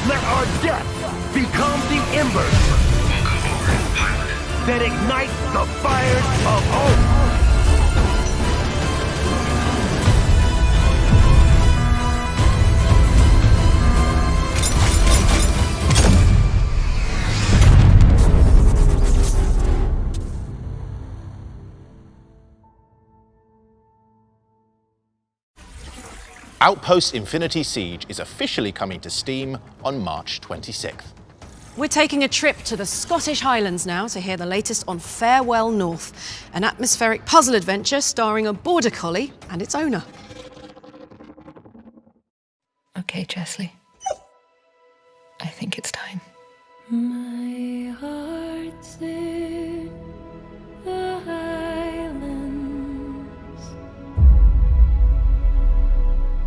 Let our death become the embers that ignite the fires of hope. Outpost Infinity Siege is officially coming to Steam on March 26th. We're taking a trip to the Scottish Highlands now to hear the latest on Farewell North, an atmospheric puzzle adventure starring a border collie and its owner. Okay, Chesley. I think it's time. My heart's in the Highlands.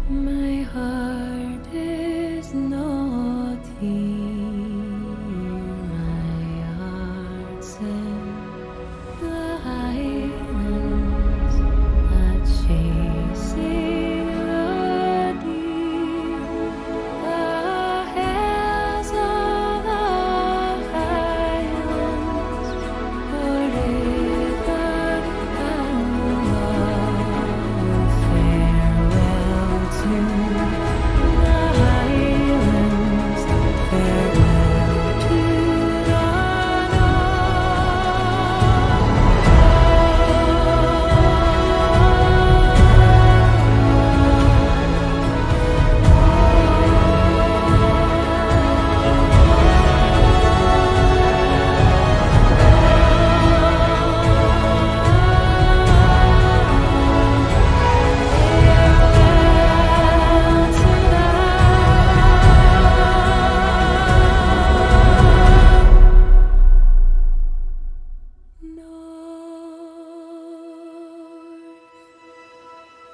My heart is not here. My heart's in the Highlands, not chasing the deep. The hills of the Highlands, forever and love. Farewell to the Highlands, farewell to the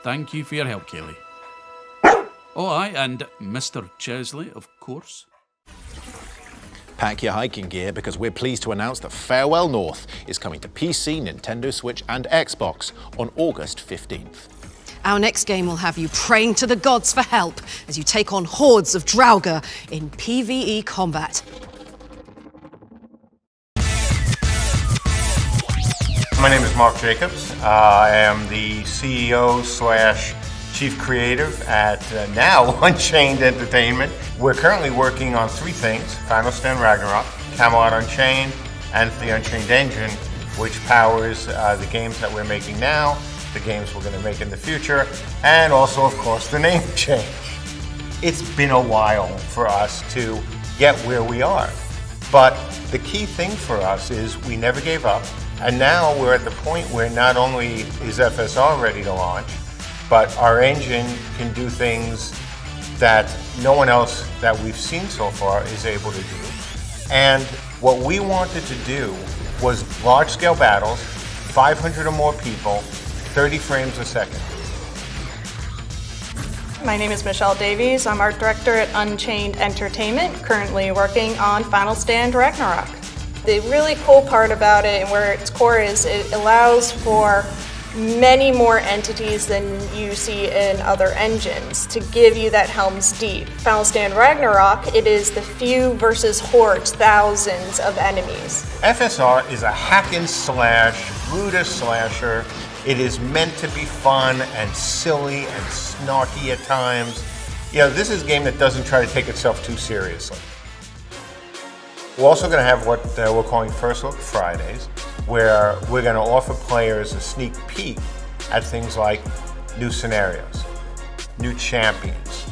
Thank you for your help, Kelly. Oh, aye, and Mr. Chesley, of course. Pack your hiking gear because we're pleased to announce that Farewell North is coming to PC, Nintendo Switch and Xbox on August 15th. Our next game will have you praying to the gods for help as you take on hordes of Draugr in PvE combat. My name is Mark Jacobs. I am the CEO / Chief Creative at now Unchained Entertainment. We're currently working on 3 things: Final Stand Ragnarok, Camelot Unchained, and the Unchained engine, which powers the games that we're making now, the games we're going to make in the future, and also, of course, the name change. It's been a while for us to get where we are, but the key thing for us is we never gave up. And now we're at the point where not only is FSR ready to launch, but our engine can do things that no one else that we've seen so far is able to do. And what we wanted to do was large-scale battles, 500 or more people, 30 frames a second. My name is Michelle Davies. I'm art director at Unchained Entertainment, currently working on Final Stand Ragnarok. The really cool part about it and where its core is, it allows for many more entities than you see in other engines to give you that Helm's Deep. Final Stand Ragnarok, it is the few versus hordes, thousands of enemies. FSR is a hack and slash, Buddha slasher. It is meant to be fun and silly and snarky at times. You know, this is a game that doesn't try to take itself too seriously. We're also going to have what we're calling First Look Fridays, where we're going to offer players a sneak peek at things like new scenarios, new champions,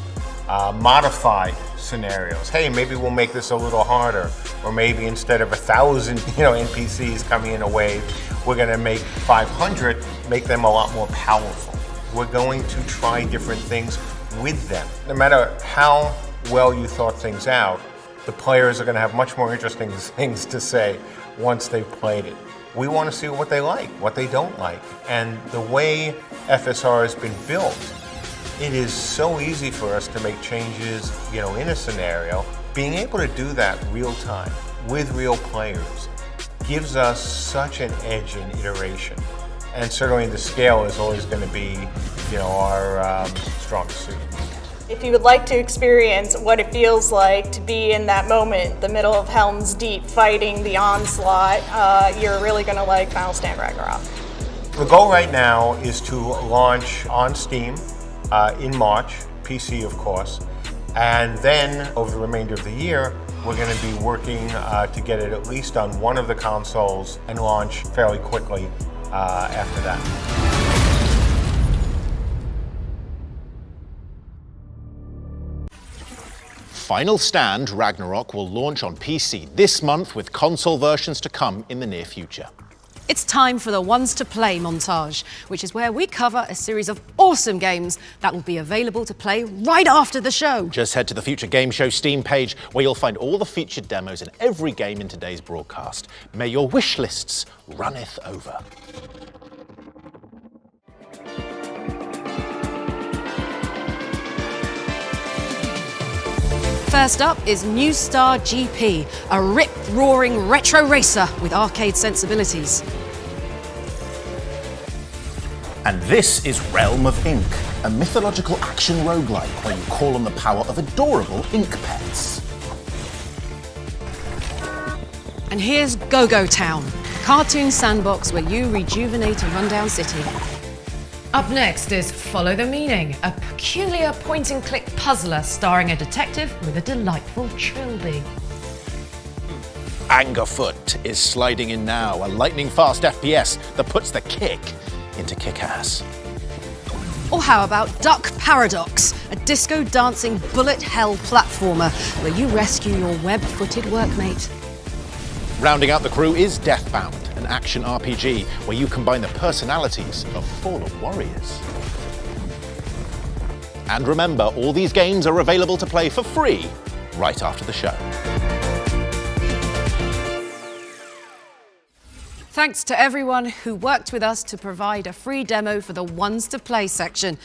modified scenarios. Hey, maybe we'll make this a little harder, or maybe instead of 1,000, NPCs coming in a wave, we're going to make 500, make them a lot more powerful. We're going to try different things with them. No matter how well you thought things out, the players are going to have much more interesting things to say once they've played it. We want to see what they like, what they don't like. And the way FSR has been built, it is so easy for us to make changes, in a scenario. Being able to do that real time with real players gives us such an edge in iteration. And certainly the scale is always going to be, our strongest suit. If you would like to experience what it feels like to be in that moment, the middle of Helm's Deep, fighting the onslaught, you're really going to like Final Stand Ragnarok. The goal right now is to launch on Steam in March, PC of course, and then over the remainder of the year, we're going to be working to get it at least on one of the consoles and launch fairly quickly after that. Final Stand Ragnarok will launch on PC this month, with console versions to come in the near future. It's time for the Ones to Play montage, which is where we cover a series of awesome games that will be available to play right after the show. Just head to the Future Game Show Steam page, where you'll find all the featured demos in every game in today's broadcast. May your wish lists runneth over. First up is New Star GP, a rip-roaring retro racer with arcade sensibilities. And this is Realm of Ink, a mythological action roguelike where you call on the power of adorable ink pets. And here's Go-Go Town, a cartoon sandbox where you rejuvenate a rundown city. Up next is Follow the Meaning, a peculiar point-and-click puzzler starring a detective with a delightful trilby. Angerfoot is sliding in now, a lightning-fast FPS that puts the kick into kick-ass. Or how about Duck Paradox, a disco-dancing bullet hell platformer where you rescue your web-footed workmate. Rounding out the crew is Deathbound, an action RPG where you combine the personalities of fallen warriors. And remember, all these games are available to play for free right after the show. Thanks to everyone who worked with us to provide a free demo for the Ones to Play section.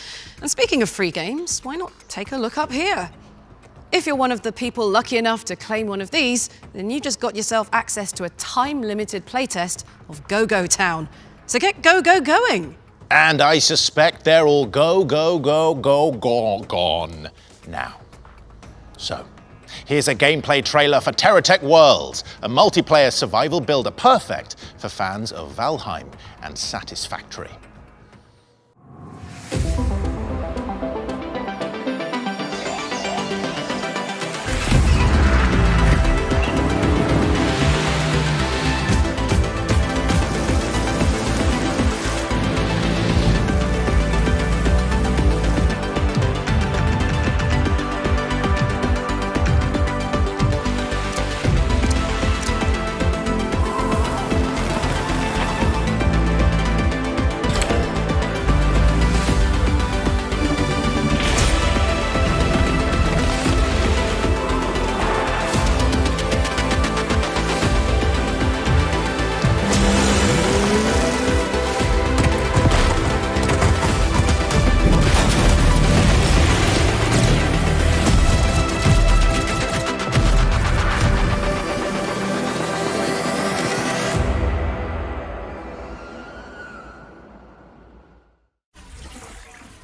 And speaking of free games, why not take a look up here? If you're one of the people lucky enough to claim one of these, then you just got yourself access to a time-limited playtest of Go-Go Town. So get Go-Go going! And I suspect they're all gone now. So, here's a gameplay trailer for Terratech Worlds, a multiplayer survival builder perfect for fans of Valheim and Satisfactory.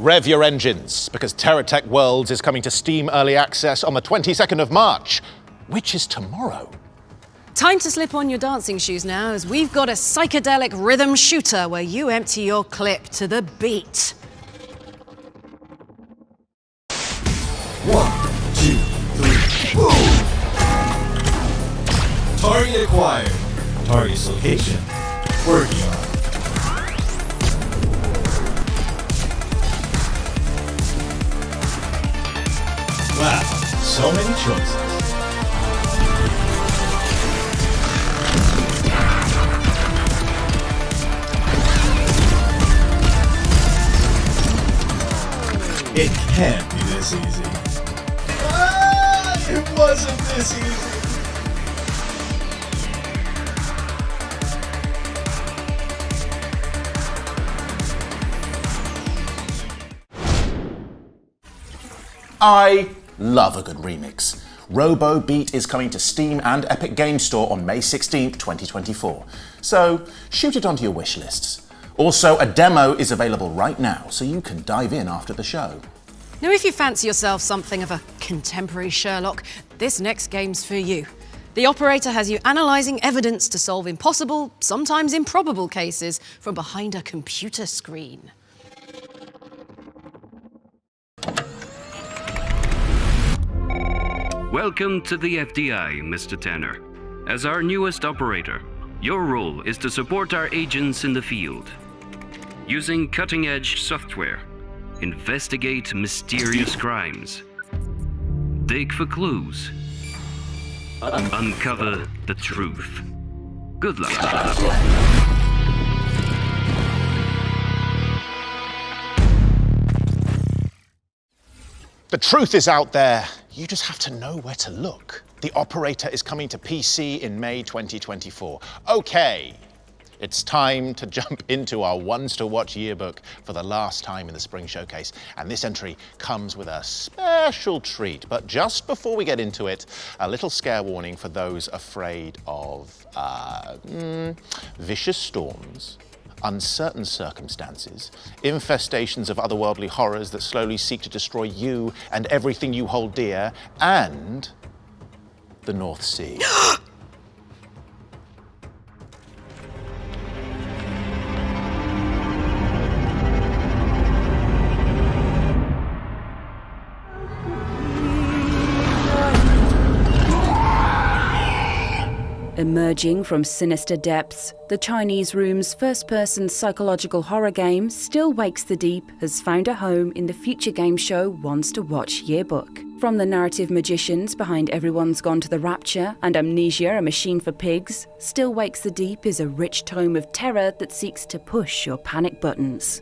Rev your engines, because Terratech Worlds is coming to Steam Early Access on the 22nd of March, which is tomorrow. Time to slip on your dancing shoes now, as we've got a psychedelic rhythm shooter where you empty your clip to the beat. 1, 2, 3, boom! Target acquired. Target's location. Working on. so many choices. It can't be this easy. It wasn't this easy. I love a good remix. Robo Beat is coming to Steam and Epic Games Store on May 16th, 2024. So shoot it onto your wish lists. Also, a demo is available right now, so you can dive in after the show. Now, if you fancy yourself something of a contemporary Sherlock, this next game's for you. The operator has you analysing evidence to solve impossible, sometimes improbable cases from behind a computer screen. Welcome to the FDI, Mr. Tanner. As our newest operator, your role is to support our agents in the field. Using cutting-edge software, investigate mysterious crimes, dig for clues, uncover the truth. Good luck. The truth is out there. You just have to know where to look. The Operator is coming to PC in May 2024. Okay, it's time to jump into our Ones to Watch yearbook for the last time in the Spring Showcase. And this entry comes with a special treat. But just before we get into it, a little scare warning for those afraid of vicious storms, uncertain circumstances, infestations of otherworldly horrors that slowly seek to destroy you and everything you hold dear, and the North Sea. Emerging from sinister depths, the Chinese Room's first-person psychological horror game Still Wakes the Deep has found a home in the future game show Ones to Watch yearbook. From the narrative magicians behind Everyone's Gone to the Rapture and Amnesia, A Machine for Pigs, Still Wakes the Deep is a rich tome of terror that seeks to push your panic buttons.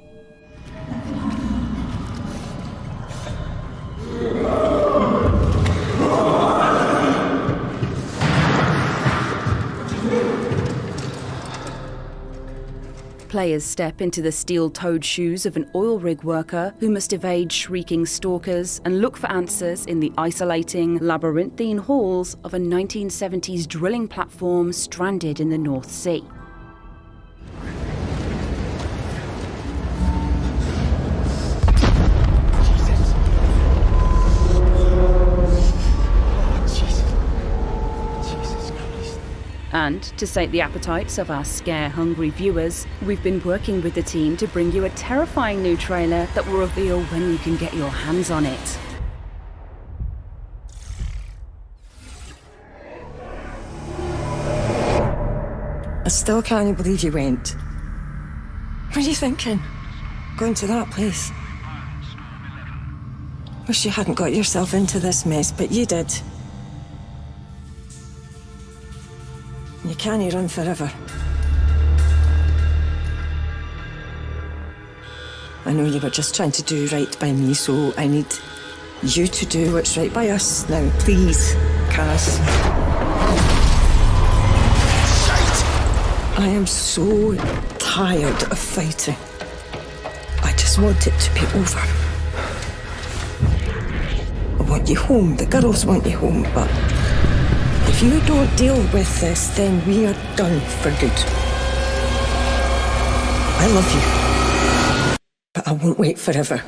Players step into the steel-toed shoes of an oil rig worker who must evade shrieking stalkers and look for answers in the isolating, labyrinthine halls of a 1970s drilling platform stranded in the North Sea. And to sate the appetites of our scare-hungry viewers, we've been working with the team to bring you a terrifying new trailer that will reveal when you can get your hands on it. I still can't believe you went. What are you thinking? Going to that place? Wish you hadn't got yourself into this mess, but you did. You can't run forever. I know you were just trying to do right by me, so I need you to do what's right by us. Now, please, Cass. I am so tired of fighting. I just want it to be over. I want you home. The girls want you home, but if you don't deal with this, then we are done for good. I love you, but I won't wait forever.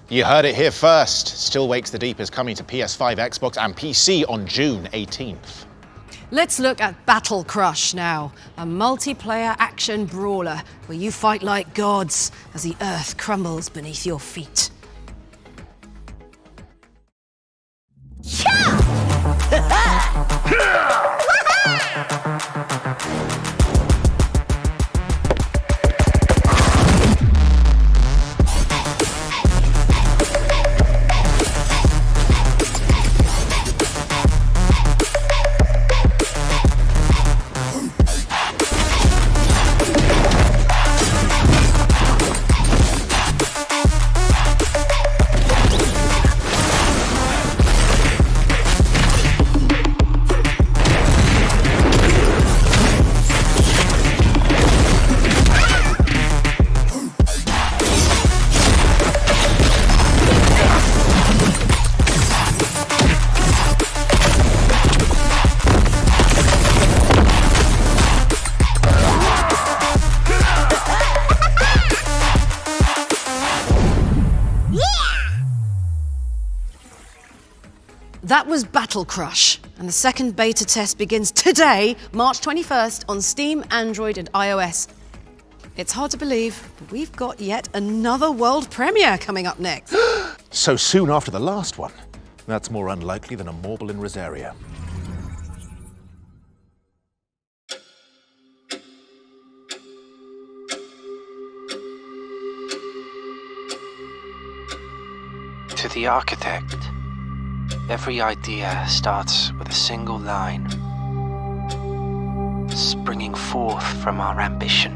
You heard it here first. Still Wakes the Deep is coming to PS5, Xbox, and PC on June 18th. Let's look at Battle Crush now, a multiplayer action brawler where you fight like gods as the earth crumbles beneath your feet. That was Battle Crush, and the second beta test begins today, March 21st, on Steam, Android, and iOS. It's hard to believe, but we've got yet another world premiere coming up next. So soon after the last one. That's more unlikely than a marble in Rosaria. To the architect, every idea starts with a single line, springing forth from our ambition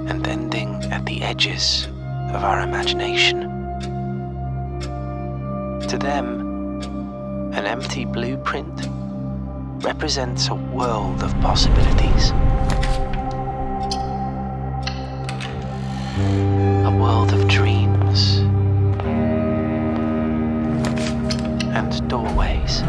and ending at the edges of our imagination. To them, an empty blueprint represents a world of possibilities. A world of dreams and doorways.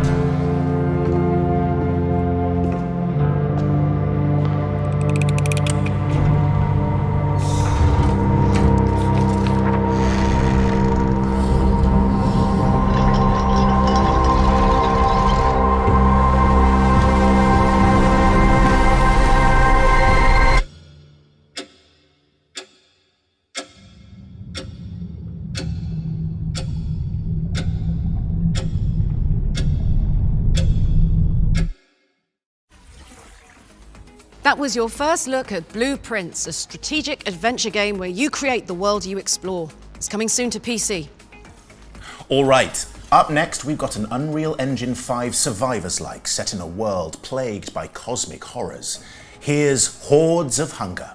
That was your first look at Blueprints, a strategic adventure game where you create the world you explore. It's coming soon to PC. All right, up next we've got an Unreal Engine 5 Survivors-like set in a world plagued by cosmic horrors. Here's Hordes of Hunger.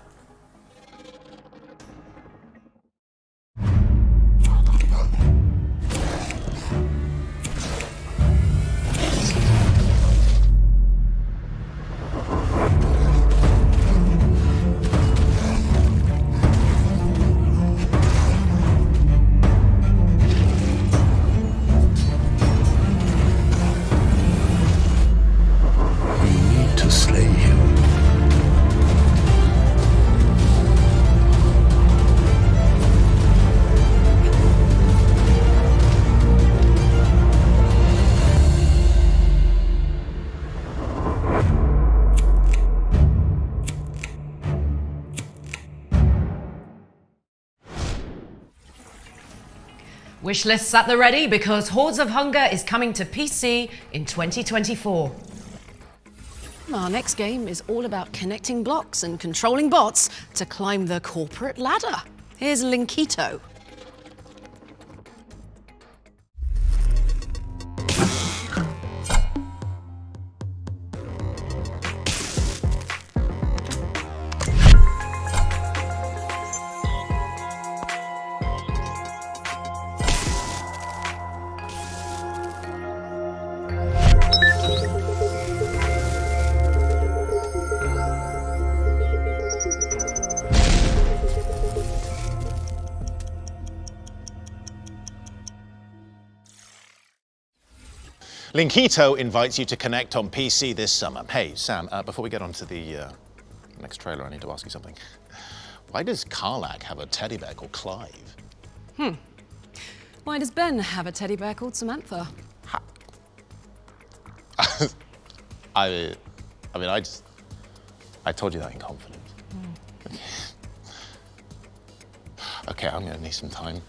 Wish lists at the ready because Hordes of Hunger is coming to PC in 2024. Our next game is all about connecting blocks and controlling bots to climb the corporate ladder. Here's Linkito. Linkito invites you to connect on PC this summer. Hey, Sam, before we get on to the next trailer, I need to ask you something. Why does Karlak have a teddy bear called Clive? Why does Ben have a teddy bear called Samantha? I told you that in confidence. Okay, I'm gonna need some time.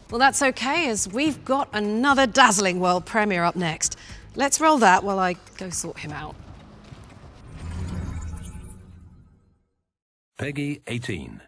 Well, that's okay, as we've got another dazzling world premiere up next. Let's roll that while I go sort him out. Peggy 18.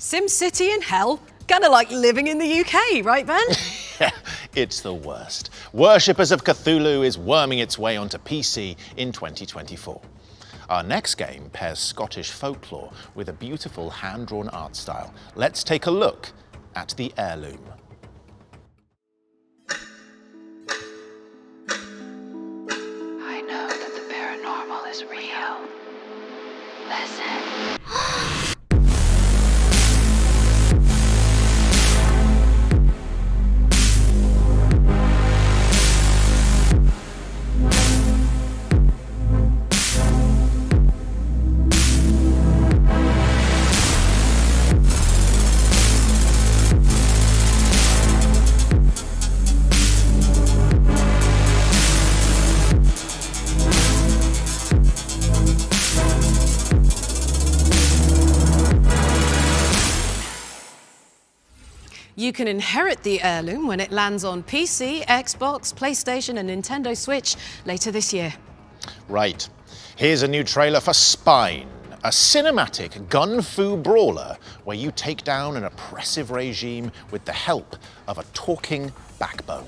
SimCity in hell? Kinda like living in the UK, right, Ben? It's the worst. Worshippers of Cthulhu is worming its way onto PC in 2024. Our next game pairs Scottish folklore with a beautiful hand-drawn art style. Let's take a look at the Heirloom. I know that the paranormal is real. Listen. You can inherit the Heirloom when it lands on PC, Xbox, PlayStation and Nintendo Switch later this year. Right. Here's a new trailer for Spine, a cinematic gun-fu brawler where you take down an oppressive regime with the help of a talking backbone.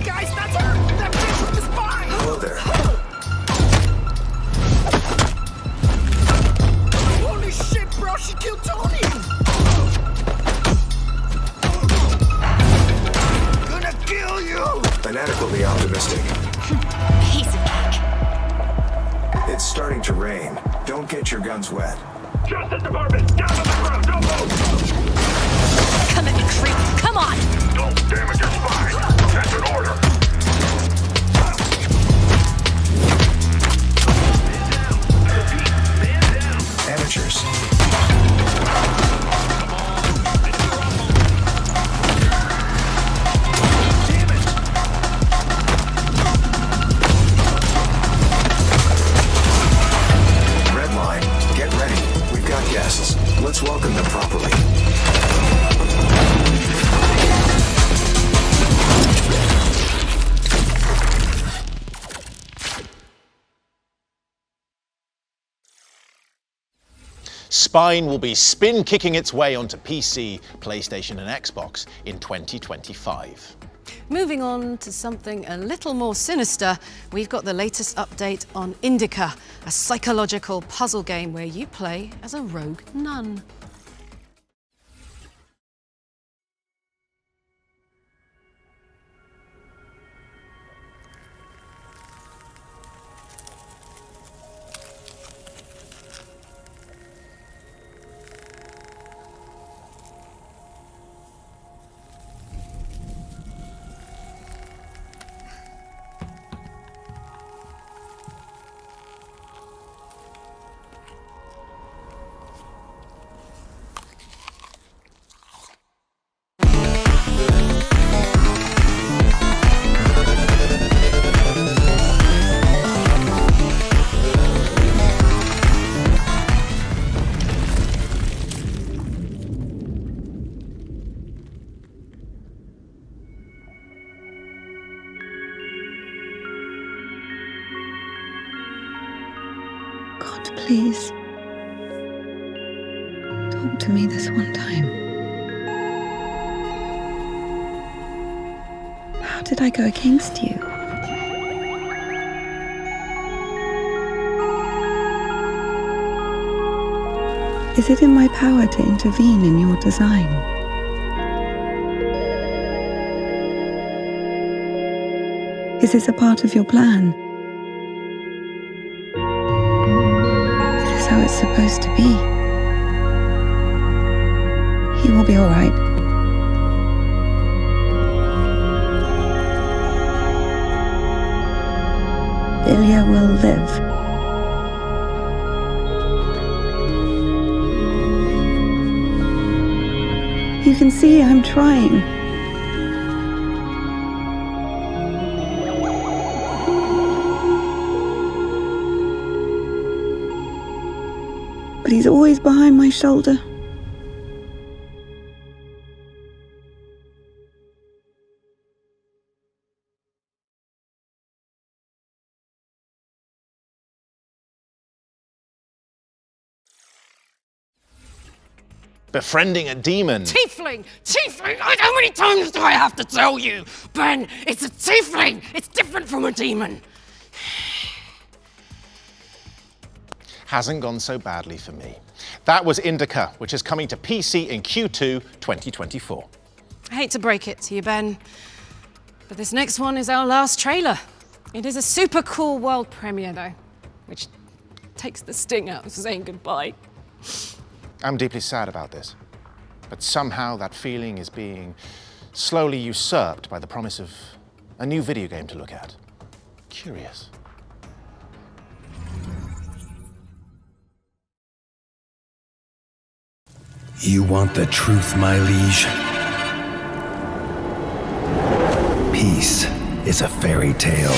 Guys, that's her! That bitch with the spine! Hello there. Holy shit, bro, she killed Tony! Gonna kill you! Fanatically optimistic. Piece of cake. It's starting to rain. Don't get your guns wet. Justice Department, down on the ground, don't move! Come at me, creep. Come on. Don't damage your spine! That's an order! Amateurs. Red line, get ready. We've got guests. Let's welcome them properly. Spine will be spin-kicking its way onto PC, PlayStation and Xbox in 2025. Moving on to something a little more sinister, we've got the latest update on Indica, a psychological puzzle game where you play as a rogue nun. God, please. Talk to me this one time. How did I go against you? Is it in my power to intervene in your design? Is this a part of your plan? Is this how it's supposed to be? He will be all right. Ilya will live. You can see I'm trying. But he's always behind my shoulder. befriending a demon. Tiefling! Tiefling! How many times do I have to tell you? Ben, it's a tiefling! It's different from a demon! Hasn't gone so badly for me. That was Indica, which is coming to PC in Q2 2024. I hate to break it to you, Ben, but this next one is our last trailer. It is a super cool world premiere, though, which takes the sting out of saying goodbye. I'm deeply sad about this, but somehow that feeling is being slowly usurped by the promise of a new video game to look at. Curious. You want the truth, my liege? Peace is a fairy tale.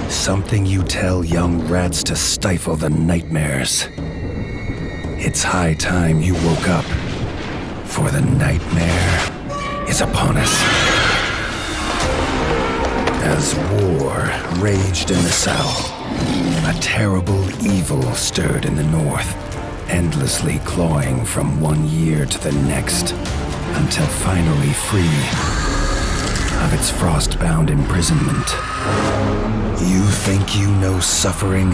Something you tell young rats to stifle the nightmares. It's high time you woke up, for the nightmare is upon us. As war raged in the south, a terrible evil stirred in the north, endlessly clawing from one year to the next, until finally free of its frost-bound imprisonment. You think you know suffering?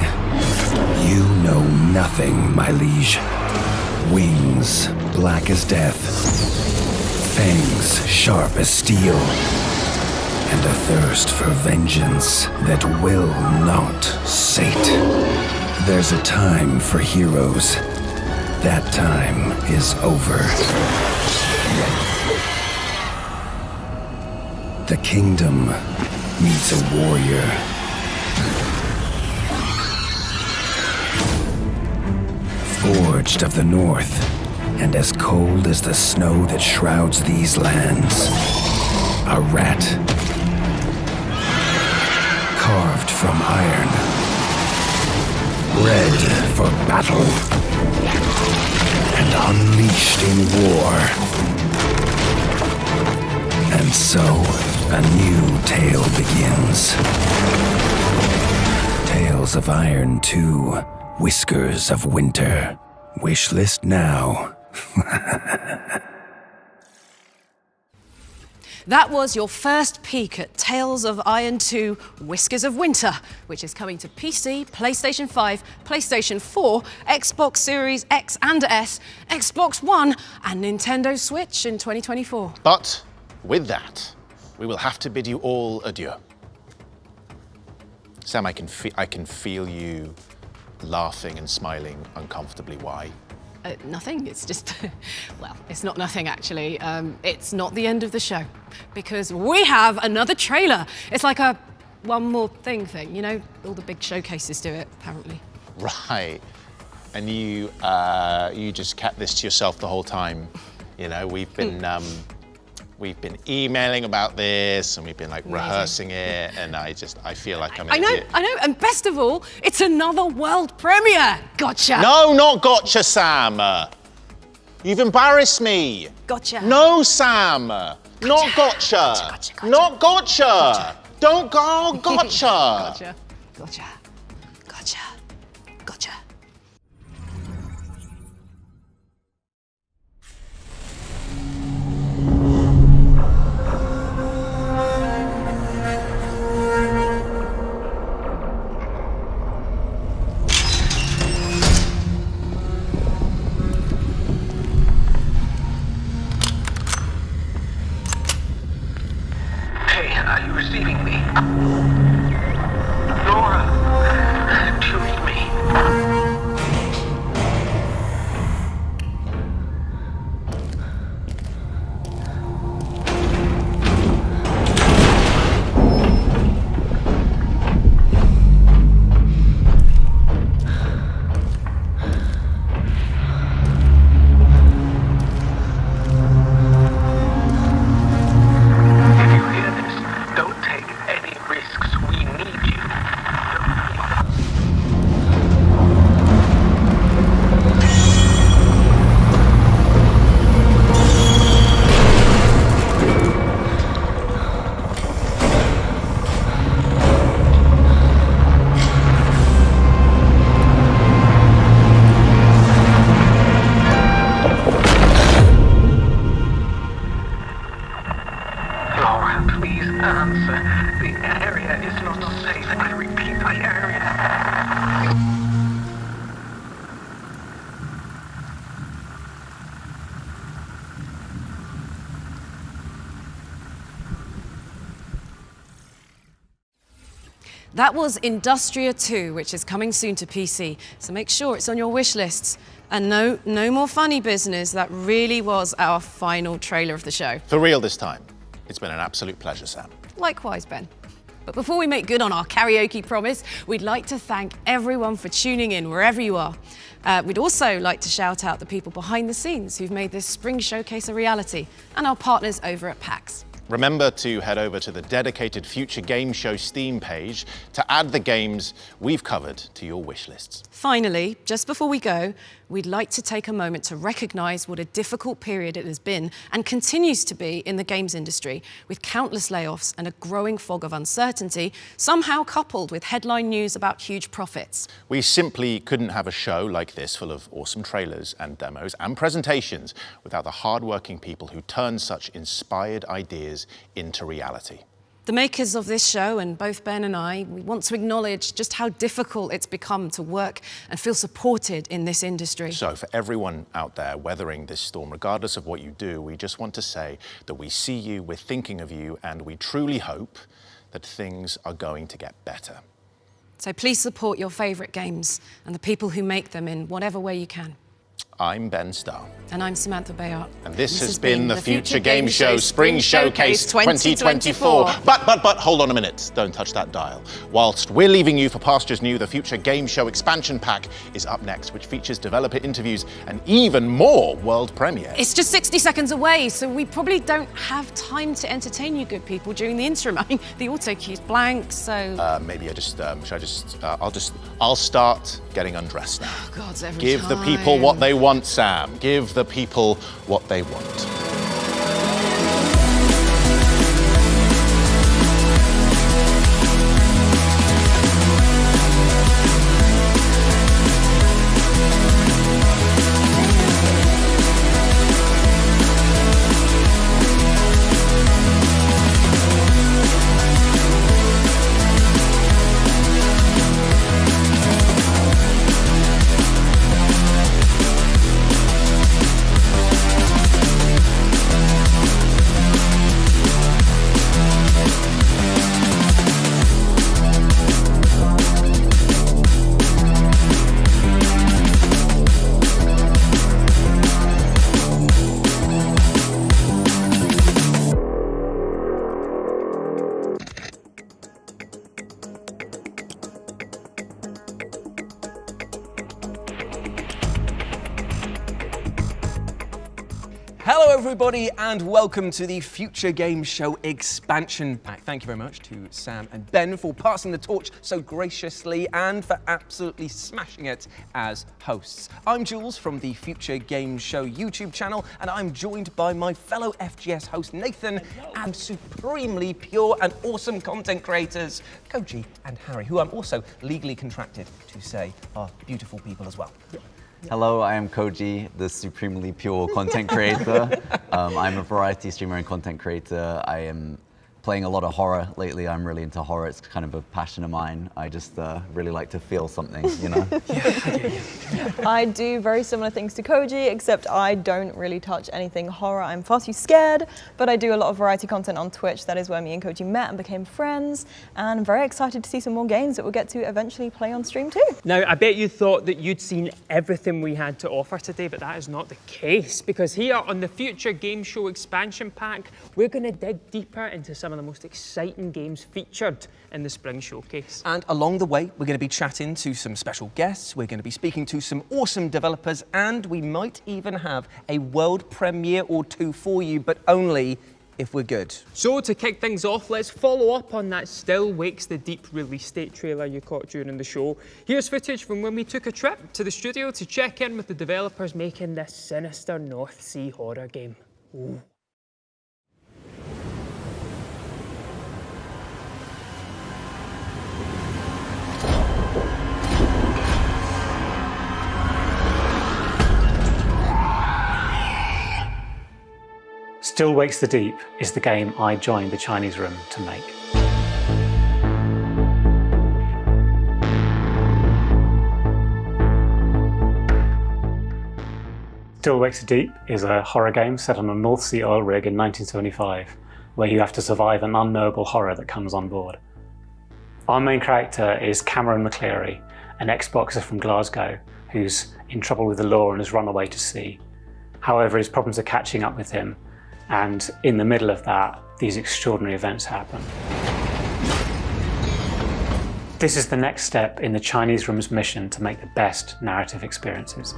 You know nothing, my liege. Wings black as death, fangs sharp as steel, and a thirst for vengeance that will not sate. There's a time for heroes. That time is over. The kingdom needs a warrior. Forged of the north, and as cold as the snow that shrouds these lands. A rat. Carved from iron. Bred for battle. And unleashed in war. And so, a new tale begins. Tales of Iron 2, Whiskers of Winter. Wishlist now. That was your first peek at Tales of Iron 2 Whiskers of Winter, which is coming to PC, PlayStation 5, PlayStation 4, Xbox Series X and S, Xbox One, and Nintendo Switch in 2024. But with that, we will have to bid you all adieu. Sam, I can feel you laughing and smiling uncomfortably. Why? Nothing, it's just, well, it's not nothing actually. It's not the end of the show, because we have another trailer. It's like a one more thing, you know? All the big showcases do it, apparently. Right, and you just kept this to yourself the whole time. You know, we've been emailing about this, and we've been like rehearsing it, and I feel like I'm an idiot. I know, and best of all, it's another world premiere. Gotcha. No, not gotcha, Sam. You've embarrassed me. Gotcha. No, Sam. Gotcha. Not gotcha. Gotcha. Not gotcha. Gotcha. Don't go, gotcha. Gotcha. Gotcha. Gotcha. Gotcha. Are you receiving me? Nora, do you read me? Risks Please answer. The area is not safe. I repeat, the area. That was Industria 2, which is coming soon to PC, so make sure it's on your wish lists. And no more funny business. That really was our final trailer of the show. For real this time. It's been an absolute pleasure, Sam. Likewise, Ben. But before we make good on our karaoke promise, we'd like to thank everyone for tuning in wherever you are. We'd also like to shout out the people behind the scenes who've made this spring showcase a reality, and our partners over at PAX. Remember to head over to the dedicated Future Game Show Steam page to add the games we've covered to your wish lists. Finally, just before we go, we'd like to take a moment to recognise what a difficult period it has been and continues to be in the games industry, with countless layoffs and a growing fog of uncertainty, somehow coupled with headline news about huge profits. We simply couldn't have a show like this full of awesome trailers and demos and presentations without the hard-working people who turn such inspired ideas into reality. The makers of this show, and both Ben and I, we want to acknowledge just how difficult it's become to work and feel supported in this industry. So for everyone out there weathering this storm, regardless of what you do, we just want to say that we see you, we're thinking of you, and we truly hope that things are going to get better. So please support your favourite games and the people who make them in whatever way you can. I'm Ben Starr. And I'm Samantha Bayard. And this has been the Future Game Show Spring Showcase 2024. But hold on a minute. Don't touch that dial. Whilst we're leaving you for pastures new, the Future Game Show Expansion Pack is up next, which features developer interviews and even more world premieres. It's just 60 seconds away, so we probably don't have time to entertain you good people during the interim. I mean, the auto cue's blank, so... Maybe I'll start getting undressed now. Oh, God's every Give time. the people what they want, Sam. Give the people what they want. Hello everybody and welcome to the Future Game Show Expansion Pack. Thank you very much to Sam and Ben for passing the torch so graciously and for absolutely smashing it as hosts. I'm Jules from the Future Game Show YouTube channel and I'm joined by my fellow FGS host Nathan and supremely pure and awesome content creators Koji and Harry, who I'm also legally contracted to say are beautiful people as well. Hello, I am Koji, the supremely pure content creator. I'm a variety streamer and content creator. I am playing a lot of horror lately. I'm really into horror. It's kind of a passion of mine. I just really like to feel something, you know? I do very similar things to Koji, except I don't really touch anything horror. I'm far too scared, but I do a lot of variety content on Twitch. That is where me and Koji met and became friends. And I'm very excited to see some more games that we'll get to eventually play on stream too. Now, I bet you thought that you'd seen everything we had to offer today, but that is not the case, because here on the Future Game Show Expansion Pack, we're going to dig deeper into some of the most exciting games featured in the Spring Showcase. And along the way, we're going to be chatting to some special guests, we're going to be speaking to some awesome developers, and we might even have a world premiere or two for you, but only if we're good. So to kick things off, let's follow up on that Still Wakes the Deep release date trailer you caught during the show. Here's footage from when we took a trip to the studio to check in with the developers making this sinister North Sea horror game. Ooh. Still Wakes the Deep is the game I joined the Chinese Room to make. Still Wakes the Deep is a horror game set on a North Sea oil rig in 1975, where you have to survive an unknowable horror that comes on board. Our main character is Cameron McCleary, an ex-boxer from Glasgow who's in trouble with the law and has run away to sea. However, his problems are catching up with him, and in the middle of that, these extraordinary events happen. This is the next step in the Chinese Room's mission to make the best narrative experiences.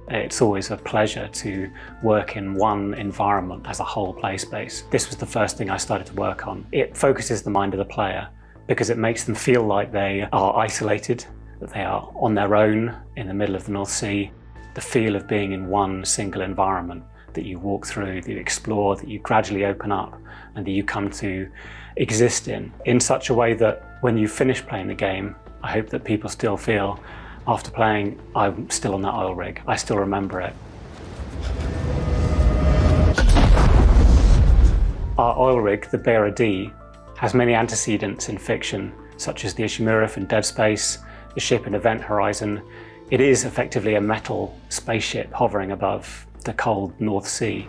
It's always a pleasure to work in one environment as a whole play space. This was the first thing I started to work on. It focuses the mind of the player because it makes them feel like they are isolated, that they are on their own in the middle of the North Sea. The feel of being in one single environment that you walk through, that you explore, that you gradually open up, and that you come to exist in such a way that when you finish playing the game, I hope that people still feel, after playing, I'm still on that oil rig. I still remember it. Our oil rig, the Bearer D, has many antecedents in fiction, such as the Ishimura from Dead Space, the ship in Event Horizon. It is effectively a metal spaceship hovering above the cold North Sea.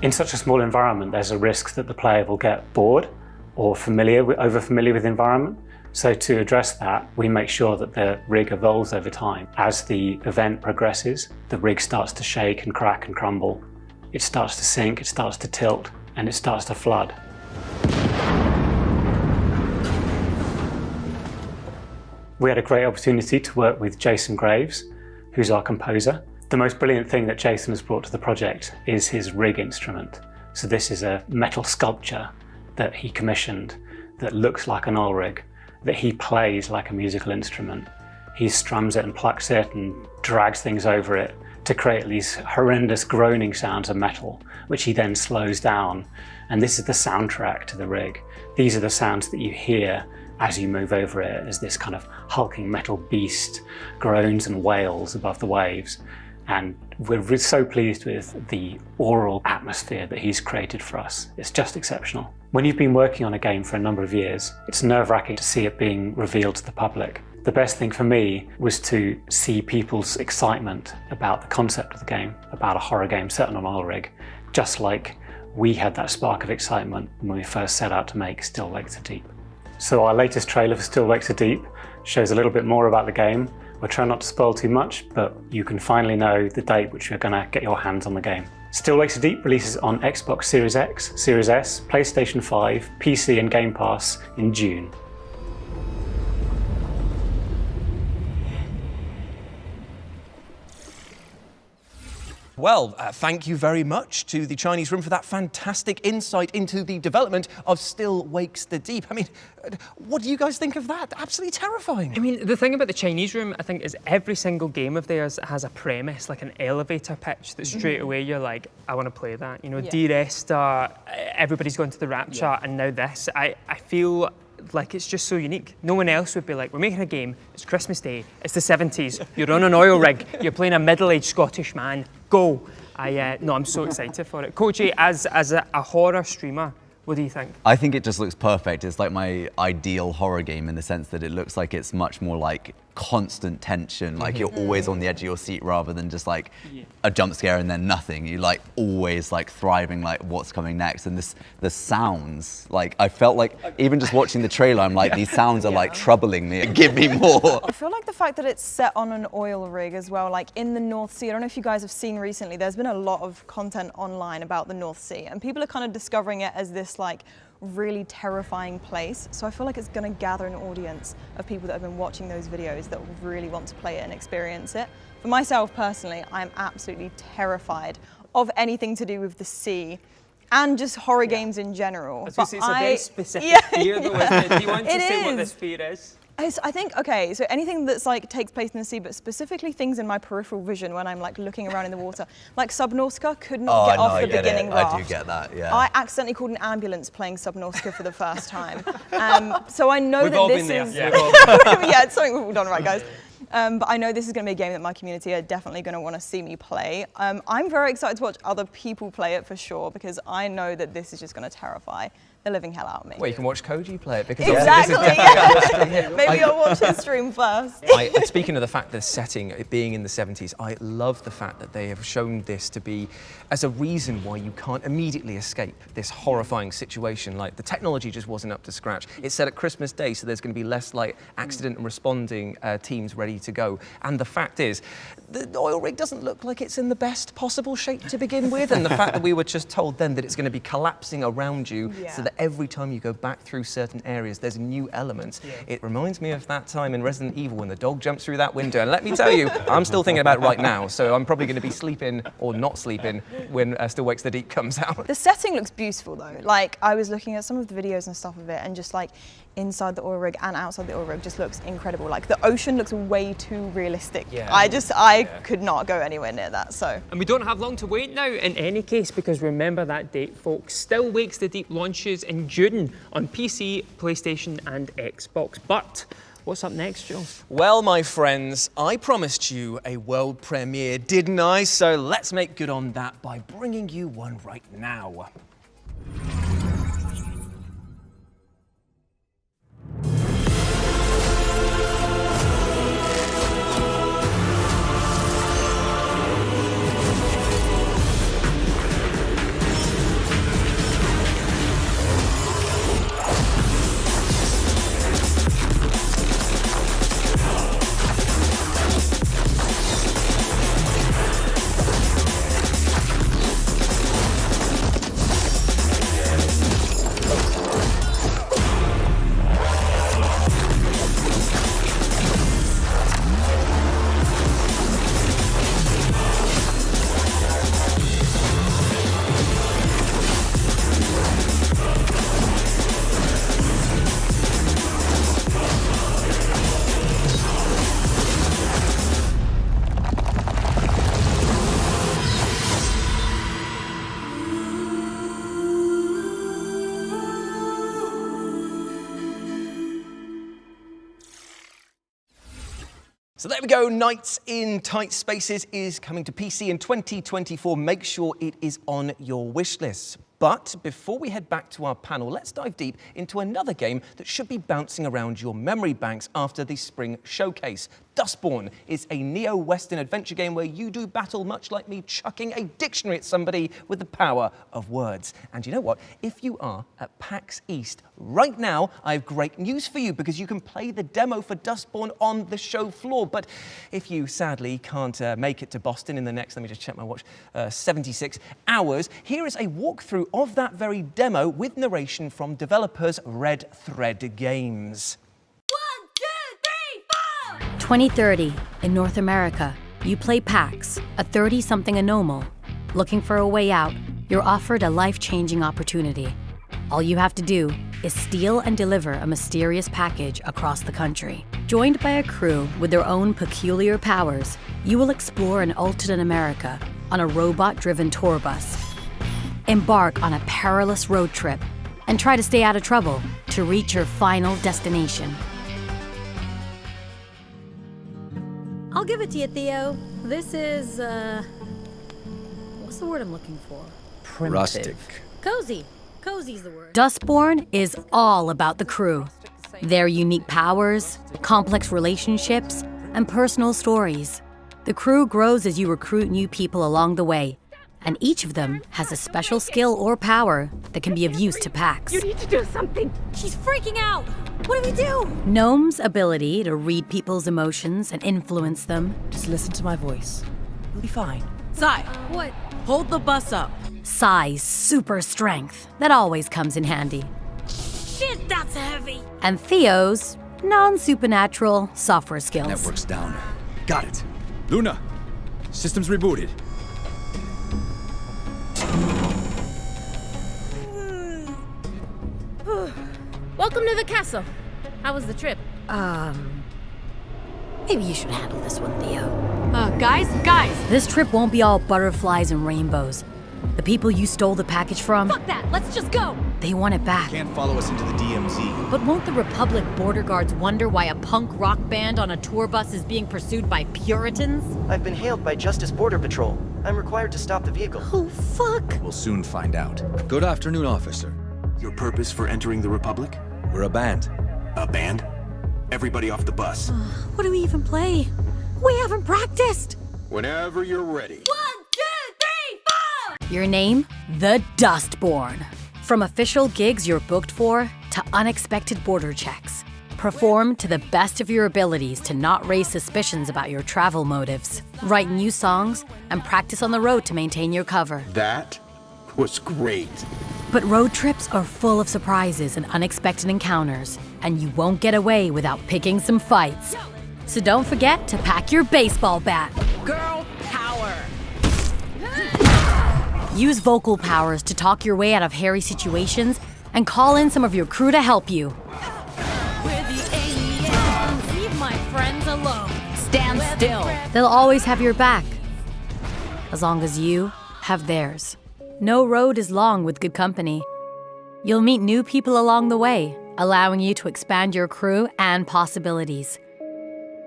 In such a small environment, there's a risk that the player will get bored or over-familiar with the environment. So to address that, we make sure that the rig evolves over time. As the event progresses, the rig starts to shake and crack and crumble. It starts to sink, it starts to tilt, and it starts to flood. We had a great opportunity to work with Jason Graves, who's our composer. The most brilliant thing that Jason has brought to the project is his rig instrument. So this is a metal sculpture that he commissioned that looks like an oil rig, that he plays like a musical instrument. He strums it and plucks it and drags things over it to create these horrendous groaning sounds of metal, which he then slows down. And this is the soundtrack to the rig. These are the sounds that you hear as you move over it, as this kind of hulking metal beast groans and wails above the waves. And we're so pleased with the aural atmosphere that he's created for us. It's just exceptional. When you've been working on a game for a number of years, it's nerve-wracking to see it being revealed to the public. The best thing for me was to see people's excitement about the concept of the game, about a horror game set on an oil rig, just like we had that spark of excitement when we first set out to make Still Wakes the Deep. So our latest trailer for Still Wakes the Deep shows a little bit more about the game. We're trying not to spoil too much, but you can finally know the date which you're going to get your hands on the game. Still Wakes the Deep releases on Xbox Series X, Series S, PlayStation 5, PC and Game Pass in June. Well, thank you very much to the Chinese Room for that fantastic insight into the development of Still Wakes the Deep. I mean, what do you guys think of that? Absolutely terrifying. I mean, the thing about the Chinese Room, I think, is every single game of theirs has a premise, like an elevator pitch that straight away you're like, I want to play that. You know, Dear Esther, everybody's gone to the Rapture, and now this. I feel like it's just so unique. No one else would be like, we're making a game, it's Christmas Day, it's the 70s, you're on an oil rig, you're playing a middle-aged Scottish man, go. No, I'm so excited for it. Koji, as a horror streamer, what do you think? I think it just looks perfect. It's like my ideal horror game in the sense that it looks like it's much more like constant tension, like you're always on the edge of your seat rather than just like a jump scare and then nothing. You're like always like thriving, like what's coming next. And the sounds, like I felt like even just watching the trailer, I'm like, these sounds are like troubling me. Give me more. I feel like the fact that it's set on an oil rig as well, like in the North Sea. I don't know if you guys have seen recently, there's been a lot of content online about the North Sea, and people are kind of discovering it as this like really terrifying place. So I feel like it's going to gather an audience of people that have been watching those videos that really want to play it and experience it. For myself personally, I'm absolutely terrified of anything to do with the sea and just horror games in general. It's a very specific fear though, isn't it? Do you want to say what this fear is? I think, okay, so anything that's like takes place in the sea, but specifically things in my peripheral vision when I'm like looking around in the water. Like Subnautica could not get off the beginning raft. I do get that, yeah. I accidentally called an ambulance playing Subnautica for the first time. So I know that this is... Yeah, it's something we've all done, right, guys? But I know this is going to be a game that my community are definitely going to want to see me play. I'm very excited to watch other people play it for sure, because I know that this is just going to terrify the living hell out of me. Well, you can watch Koji play it, because exactly, this is definitely yeah. Maybe I'll watch his stream first. Speaking of the fact, the setting, it being in the 70s, I love the fact that they have shown this to be as a reason why you can't immediately escape this horrifying situation. Like, the technology just wasn't up to scratch. It's set at Christmas Day, so there's going to be less like accident and responding teams ready to go. And the fact is, the oil rig doesn't look like it's in the best possible shape to begin with. And the fact that we were just told then that it's going to be collapsing around you, so that every time you go back through certain areas, there's a new element. It reminds me of that time in Resident Evil when the dog jumps through that window. And let me tell you, I'm still thinking about it right now, so I'm probably going to be sleeping or not sleeping when Still Wakes the Deep comes out. The setting looks beautiful though. Like, I was looking at some of the videos and stuff of it, and just like inside the oil rig and outside the oil rig just looks incredible. Like, the ocean looks way too realistic. I could not go anywhere near that, so. And we don't have long to wait now in any case, because remember that date, folks. Still Wakes the Deep launches in June on PC, PlayStation and Xbox. But what's up next, Jules? Well, my friends, I promised you a world premiere, didn't I? So let's make good on that by bringing you one right now. So there we go, Nights in Tight Spaces is coming to PC in 2024. Make sure it is on your wish list. But before we head back to our panel, let's dive deep into another game that should be bouncing around your memory banks after the spring showcase. Dustborn is a neo-Western adventure game where you do battle much like me chucking a dictionary at somebody with the power of words. And you know what? If you are at PAX East right now, I have great news for you, because you can play the demo for Dustborn on the show floor. But if you sadly can't make it to Boston in the next, let me just check my watch, 76 hours, here is a walkthrough of that very demo with narration from developers Red Thread Games. 2030, in North America, you play PAX, a 30-something anomal. Looking for a way out, you're offered a life-changing opportunity. All you have to do is steal and deliver a mysterious package across the country. Joined by a crew with their own peculiar powers, you will explore an alternate America on a robot-driven tour bus. Embark on a perilous road trip and try to stay out of trouble to reach your final destination. I'll give it to you, Theo. This is, what's the word I'm looking for? Primitive. Rustic. Cozy. Cozy's the word. Dustborn is all about the crew. Their unique powers, complex relationships, and personal stories. The crew grows as you recruit new people along the way, and each of them has a special skill or power that can be of use to PAX. You need to do something. She's freaking out. What do we do? Gnome's ability to read people's emotions and influence them. Just listen to my voice. You'll be fine. Sai. What? Hold the bus up. Sai's super strength. That always comes in handy. Shit, that's heavy. And Theo's non-supernatural software skills. Network's down. Got it. Luna, system's rebooted. Welcome to the castle. How was the trip? Maybe you should handle this one, Theo. Guys. This trip won't be all butterflies and rainbows. The people you stole the package from, Fuck that! Let's just go! they want it back. Can't follow us into the DMZ. But won't the Republic border guards wonder why a punk rock band on a tour bus is being pursued by Puritans? I've been hailed by Justice Border Patrol. I'm required to stop the vehicle. Oh, fuck! We'll soon find out. Good afternoon, officer. Your purpose for entering the Republic? We're a band. A band? Everybody off the bus. What do we even play? We haven't practiced! Whenever you're ready. 1, 2, 3, 4! Your name? The Dustborn. From official gigs you're booked for to unexpected border checks. Perform to the best of your abilities to not raise suspicions about your travel motives. Write new songs and practice on the road to maintain your cover. That was great. But road trips are full of surprises and unexpected encounters, and you won't get away without picking some fights. So don't forget to pack your baseball bat. Girl power. Use vocal powers to talk your way out of hairy situations and call in some of your crew to help you. We're the aliens. Leave my friends alone. Stand still. They'll always have your back, as long as you have theirs. No road is long with good company. You'll meet new people along the way, allowing you to expand your crew and possibilities.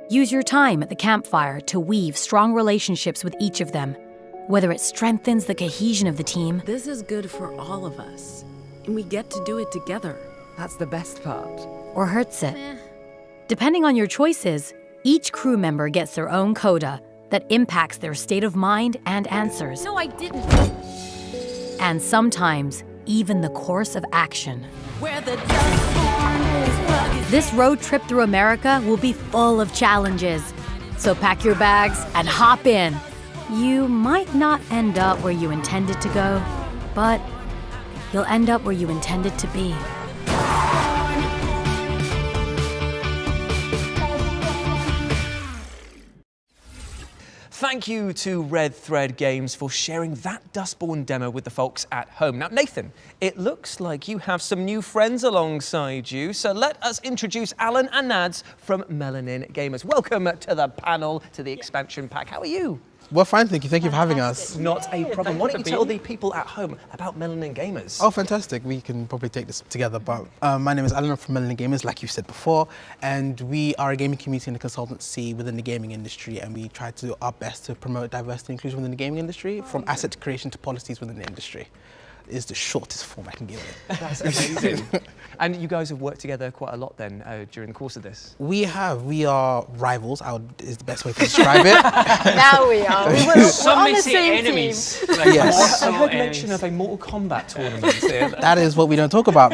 Use your time at the campfire to weave strong relationships with each of them, whether it strengthens the cohesion of the team. This is good for all of us. And we get to do it together. That's the best part. Or hurts it. Depending on your choices, each crew member gets their own coda that impacts their state of mind and answers. No, I didn't. And sometimes, even the course of action. Where the Dustborn is bugging. This road trip through America will be full of challenges. So pack your bags and hop in. You might not end up where you intended to go, but you'll end up where you intended to be. Thank you to Red Thread Games for sharing that Dustborn demo with the folks at home. Now, Nathan, it looks like you have some new friends alongside you, so let us introduce Alan and Nads from Melanin Gamers. Welcome to the panel, to the expansion pack. How are you? Well, fine, thank you. Thank you for having us. Not a problem. Why don't you tell the people at home about Melanin Gamers? Oh, fantastic. We can probably take this together. But my name is Alan, I'm from Melanin Gamers, like you said before. And we are a gaming community and a consultancy within the gaming industry. And we try to do our best to promote diversity and inclusion within the gaming industry, from asset creation to policies within the industry. Is the shortest form I can give it. That's amazing. And you guys have worked together quite a lot then during the course of this. We have. We are rivals, is the best way to describe it. Now we are. We're on the same enemies. team. Like, yes. I heard mention of a Mortal Kombat tournament here. That is what we don't talk about.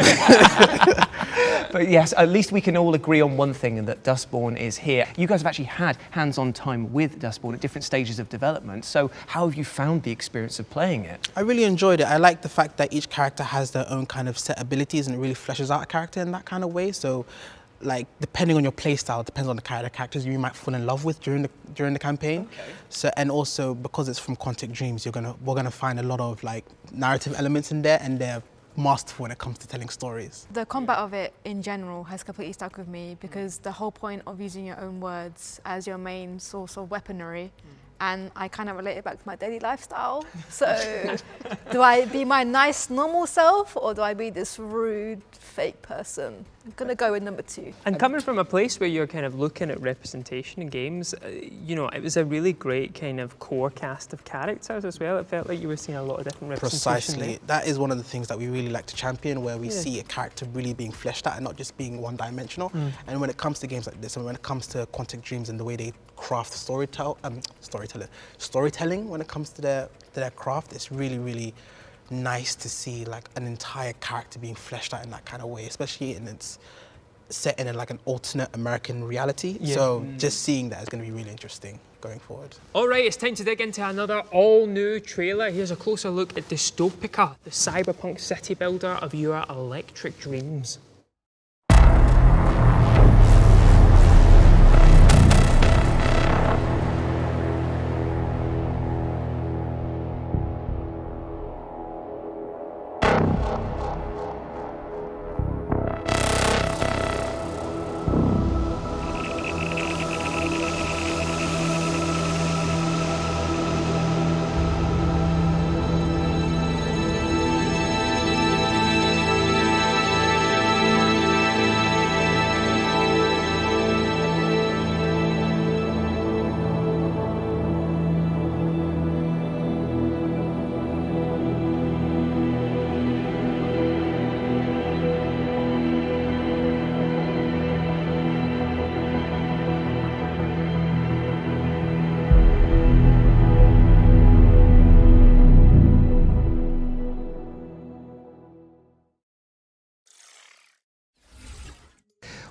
But yes, at least we can all agree on one thing, and that Dustborn is here. You guys have actually had hands-on time with Dustborn at different stages of development. So how have you found the experience of playing it? I really enjoyed it. I like the fact that each character has their own kind of set abilities and it really fleshes out a character in that kind of way. So, like, depending on your play style, depends on the characters you might fall in love with during the campaign. Okay. So, and also because it's from Quantic Dreams, we're gonna find a lot of like narrative elements in there, and they're masterful when it comes to telling stories. The combat of it in general has completely stuck with me, because the whole point of using your own words as your main source of weaponry, and I kind of relate it back to my daily lifestyle. So do I be my nice normal self, or do I be this rude fake person? I'm gonna go with number 2. And coming from a place where you're kind of looking at representation in games, you know, it was a really great kind of core cast of characters as well. It felt like you were seeing a lot of different representation. Precisely. That is one of the things that we really like to champion, where we see a character really being fleshed out and not just being one-dimensional. And when it comes to games like this, and when it comes to Quantic Dreams and the way they craft storytelling, when it comes to their craft, it's really, really nice to see like an entire character being fleshed out in that kind of way, especially in its set in like an alternate American reality. Yeah. So just seeing that is going to be really interesting going forward. All right, it's time to dig into another all-new trailer. Here's a closer look at Dystopica, the cyberpunk city builder of your electric dreams.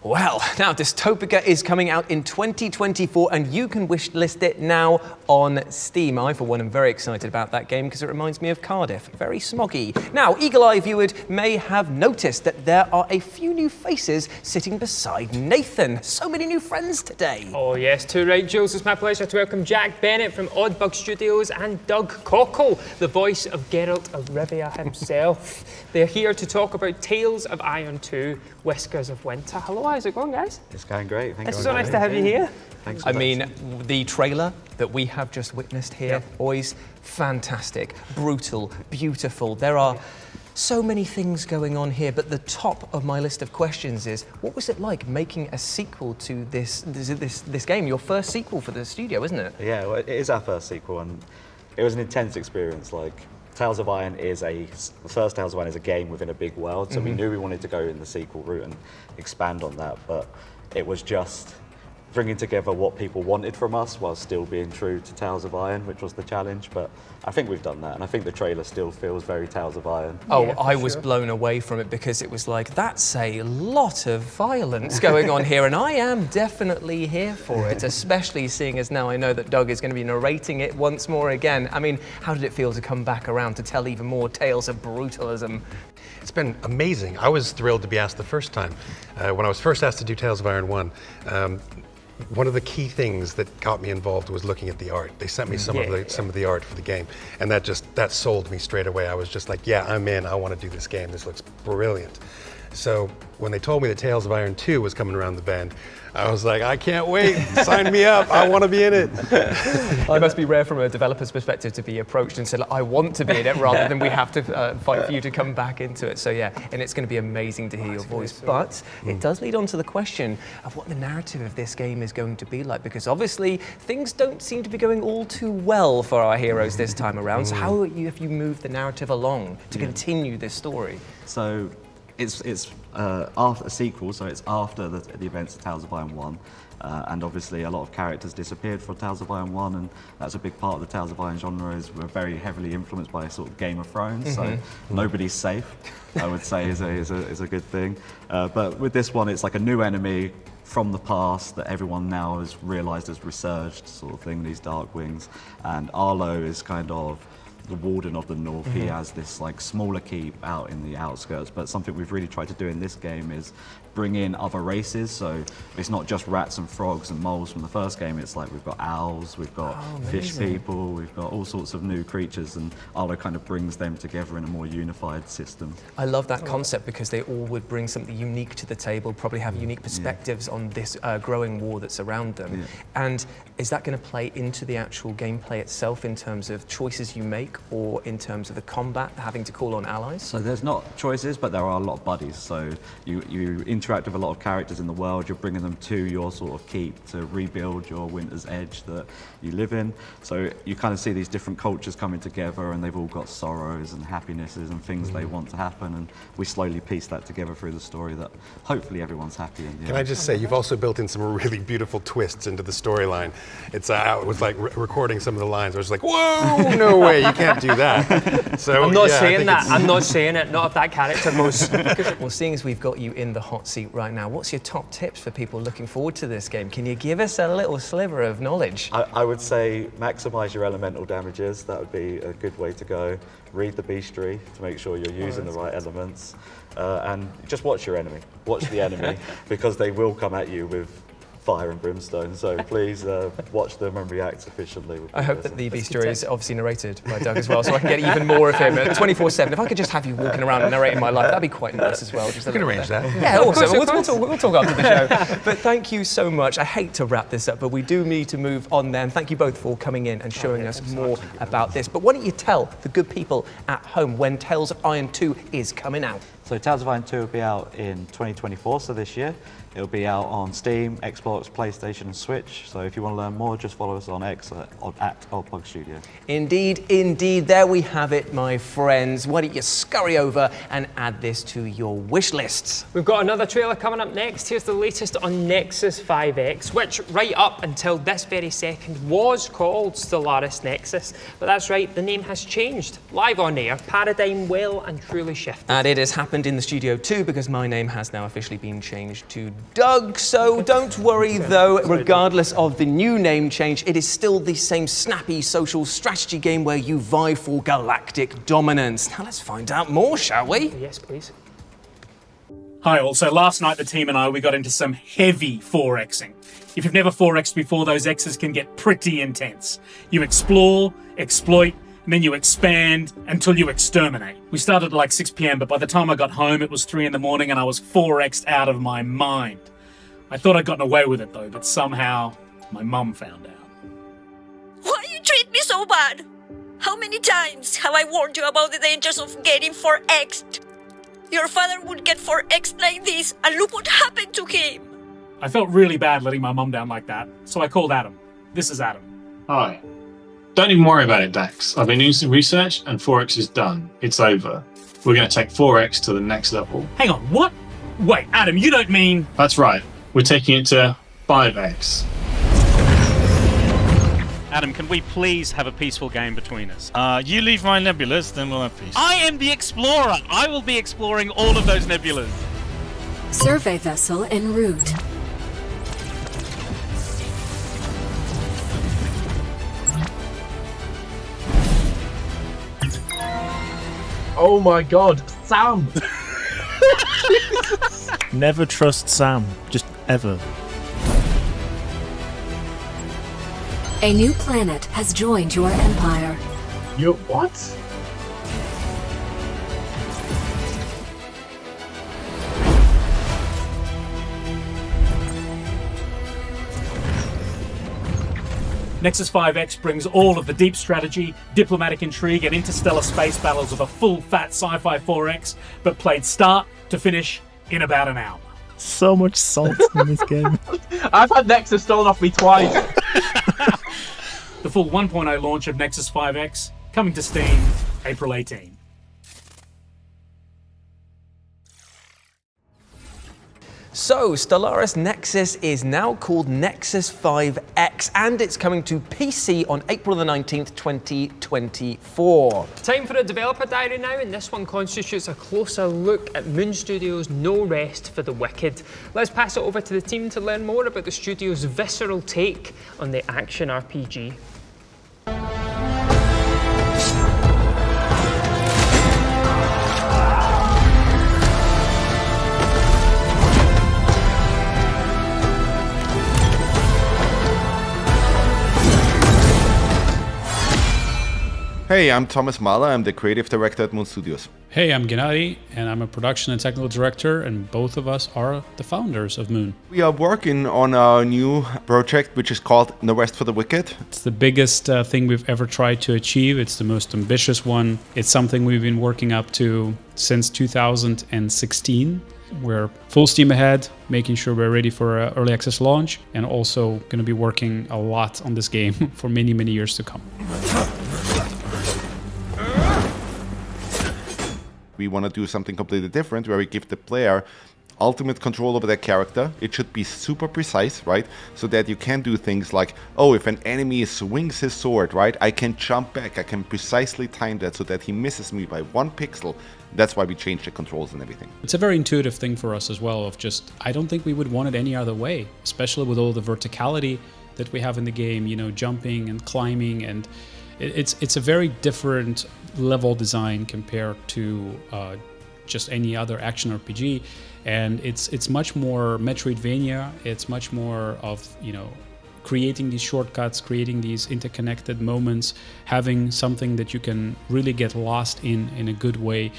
Well, now Dystopica is coming out in 2024 and you can wishlist it now on Steam. I, for one, am very excited about that game because it reminds me of Cardiff. Very smoggy. Now, eagle-eye viewers may have noticed that there are a few new faces sitting beside Nathan. So many new friends today. Oh yes, too right, Jules. It's my pleasure to welcome Jack Bennett from Oddbug Studios and Doug Cockle, the voice of Geralt of Rivia himself. They're here to talk about Tales of Iron 2, Whiskers of Winter. Hello, how's it going, guys? It's going great. Thank you. It's so nice to have you here. Thanks. I mean, the trailer that we have just witnessed here, boys, fantastic, brutal, beautiful. There are so many things going on here, but the top of my list of questions is, what was it like making a sequel to this game? Your first sequel for the studio, isn't it? Yeah, well, it is our first sequel, and it was an intense experience. Like, Tales of Iron the first Tales of Iron is a game within a big world, so we knew we wanted to go in the sequel route and expand on that, but it was just bringing together what people wanted from us while still being true to Tales of Iron, which was the challenge. But I think we've done that, and I think the trailer still feels very Tales of Iron. Oh, yeah, I was blown away from it because it was like, that's a lot of violence going on here, and I am definitely here for it, especially seeing as now I know that Doug is going to be narrating it once more again. I mean, how did it feel to come back around to tell even more tales of brutalism? It's been amazing. I was thrilled to be asked the first time. When I was first asked to do Tales of Iron 1, one of the key things that got me involved was looking at the art. They sent me some of the art for the game, and that sold me straight away. I was just like, yeah, I'm in. I want to do this game. This looks brilliant. So when they told me that Tales of Iron 2 was coming around the bend, I was like, I can't wait. Sign me up. I want to be in it. It must be rare from a developer's perspective to be approached and said, I want to be in it, rather than we have to fight for you to come back into it. So yeah, and it's going to be amazing to hear your voice. But it does lead on to the question of what the narrative of this game is going to be like, because obviously things don't seem to be going all too well for our heroes this time around. So how have you moved the narrative along to continue this story? So it's after a sequel, so it's after the events of Tales of Iron 1. And obviously a lot of characters disappeared from Tales of Iron 1, and that's a big part of the Tales of Iron genre. Is we're very heavily influenced by sort of Game of Thrones, so nobody's safe, I would say, is a good thing. But with this one, it's like a new enemy from the past that everyone now has realised has resurged, sort of thing, these Dark Wings. And Arlo is kind of the Warden of the North. He has this like smaller keep out in the outskirts, but something we've really tried to do in this game is bring in other races. So it's not just rats and frogs and moles from the first game. It's like we've got owls, we've got fish people, we've got all sorts of new creatures, and Arlo kind of brings them together in a more unified system. I love that concept because they all would bring something unique to the table, probably have unique perspectives on this growing war that's around them. And is that going to play into the actual gameplay itself in terms of choices you make, or in terms of the combat, having to call on allies? So there's not choices, but there are a lot of buddies. So you interact with a lot of characters in the world. You're bringing them to your sort of keep to rebuild your Winter's Edge that you live in. So you kind of see these different cultures coming together, and they've all got sorrows and happinesses and things they want to happen, and we slowly piece that together through the story that hopefully everyone's happy in. Can I just say, you've also built in some really beautiful twists into the storyline. It's I was like recording some of the lines. I was like, whoa, no way, you can't do that. So I'm not saying that. I'm not saying it. Not if that character goes. Well, seeing as we've got you in the hot seat right now, what's your top tips for people looking forward to this game? Can you give us a little sliver of knowledge? I would say maximise your elemental damages. That would be a good way to go. Read the bestiary to make sure you're using the right elements. And just watch your enemy. Watch the enemy, because they will come at you with fire and brimstone, so please watch them and react sufficiently. I hope that the bestiary is obviously narrated by Doug as well, so I can get even more of him 24/7. If I could just have you walking around and narrating my life, that'd be quite nice as well. Just we can arrange that. Yeah, awesome. We'll talk after the show. But thank you so much. I hate to wrap this up, but we do need to move on then. Thank you both for coming in and showing us more about this. But why don't you tell the good people at home when Tales of Iron 2 is coming out? So Tales of Iron 2 will be out in 2024, so this year. It'll be out on Steam, Xbox, PlayStation and Switch. So if you want to learn more, just follow us on X at Oddbug Studio. Indeed, indeed. There we have it, my friends. Why don't you scurry over and add this to your wish lists? We've got another trailer coming up next. Here's the latest on Nexus 5X, which right up until this very second was called Stellaris Nexus. But that's right, the name has changed. Live on air, paradigm well and truly shifted. And it has happened development in the studio too, because my name has now officially been changed to Doug. So don't worry though, regardless of the new name change, it is still the same snappy social strategy game where you vie for galactic dominance. Now let's find out more, shall we? Yes, please. Hi all, so last night the team and I, we got into some heavy 4Xing. If you've never 4X'd before, those X's can get pretty intense. You explore, exploit, and then you expand until you exterminate. We started at like 6 p.m, but by the time I got home, it was 3 in the morning and I was 4X'd out of my mind. I thought I'd gotten away with it though, but somehow my mum found out. Why you treat me so bad? How many times have I warned you about the dangers of getting 4X'd? Your father would get 4X'd like this, and look what happened to him. I felt really bad letting my mum down like that, so I called Adam. This is Adam. Hi. Don't even worry about it, Dax. I've been doing some research and 4X is done. It's over. We're going to take 4X to the next level. Hang on, what? Wait, Adam, you don't mean... That's right. We're taking it to 5X. Adam, can we please have a peaceful game between us? You leave my nebulas, then we'll have peace. I am the explorer! I will be exploring all of those nebulas. Survey vessel en route. Oh my god, Sam! Never trust Sam, just ever. A new planet has joined your empire. You what? Nexus 5X brings all of the deep strategy, diplomatic intrigue, and interstellar space battles of a full-fat sci-fi 4X, but played start to finish in about an hour. So much salt in this game. I've had Nexus stolen off me twice. The full 1.0 launch of Nexus 5X, coming to Steam April 18. So, Stellaris Nexus is now called Nexus 5X, and it's coming to PC on April the 19th, 2024. Time for a developer diary now, and this one constitutes a closer look at Moon Studios' No Rest for the Wicked. Let's pass it over to the team to learn more about the studio's visceral take on the action RPG. Hey, I'm Thomas Mahler. I'm the creative director at Moon Studios. Hey, I'm Gennady, and I'm a production and technical director, and both of us are the founders of Moon. We are working on a new project which is called No Rest for the Wicked. It's the biggest thing we've ever tried to achieve. It's the most ambitious one. It's something we've been working up to since 2016. We're full steam ahead, making sure we're ready for early access launch, and also going to be working a lot on this game for many, many years to come. We want to do something completely different where we give the player ultimate control over their character. It should be super precise, right? So that you can do things like, oh, if an enemy swings his sword, right, I can jump back. I can precisely time that so that he misses me by 1 pixel. That's why we changed the controls and everything. It's a very intuitive thing for us as well of just, I don't think we would want it any other way, especially with all the verticality that we have in the game, you know, jumping and climbing, and it's a very different level design compared to just any other action RPG, and it's much more Metroidvania. It's much more of, you know, creating these shortcuts, creating these interconnected moments, having something that you can really get lost in a good way.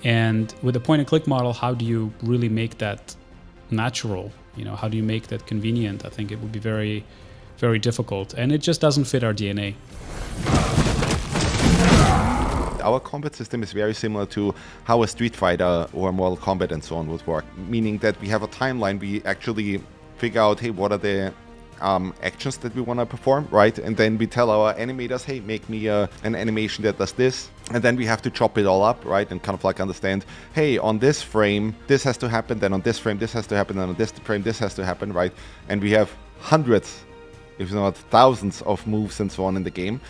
And with a point-and-click model, how do you really make that natural? You know, how do you make that convenient? I think it would be very, very difficult, and it just doesn't fit our DNA. Our combat system is very similar to how a Street Fighter or Mortal Kombat and so on would work, meaning that we have a timeline. We actually figure out, hey, what are the actions that we want to perform, right? And then we tell our animators, hey, make me an animation that does this. And then we have to chop it all up, right? And kind of like understand, hey, on this frame, this has to happen. Then on this frame, this has to happen. And on this frame, this has to happen, right? And we have hundreds, if not thousands of moves and so on in the game.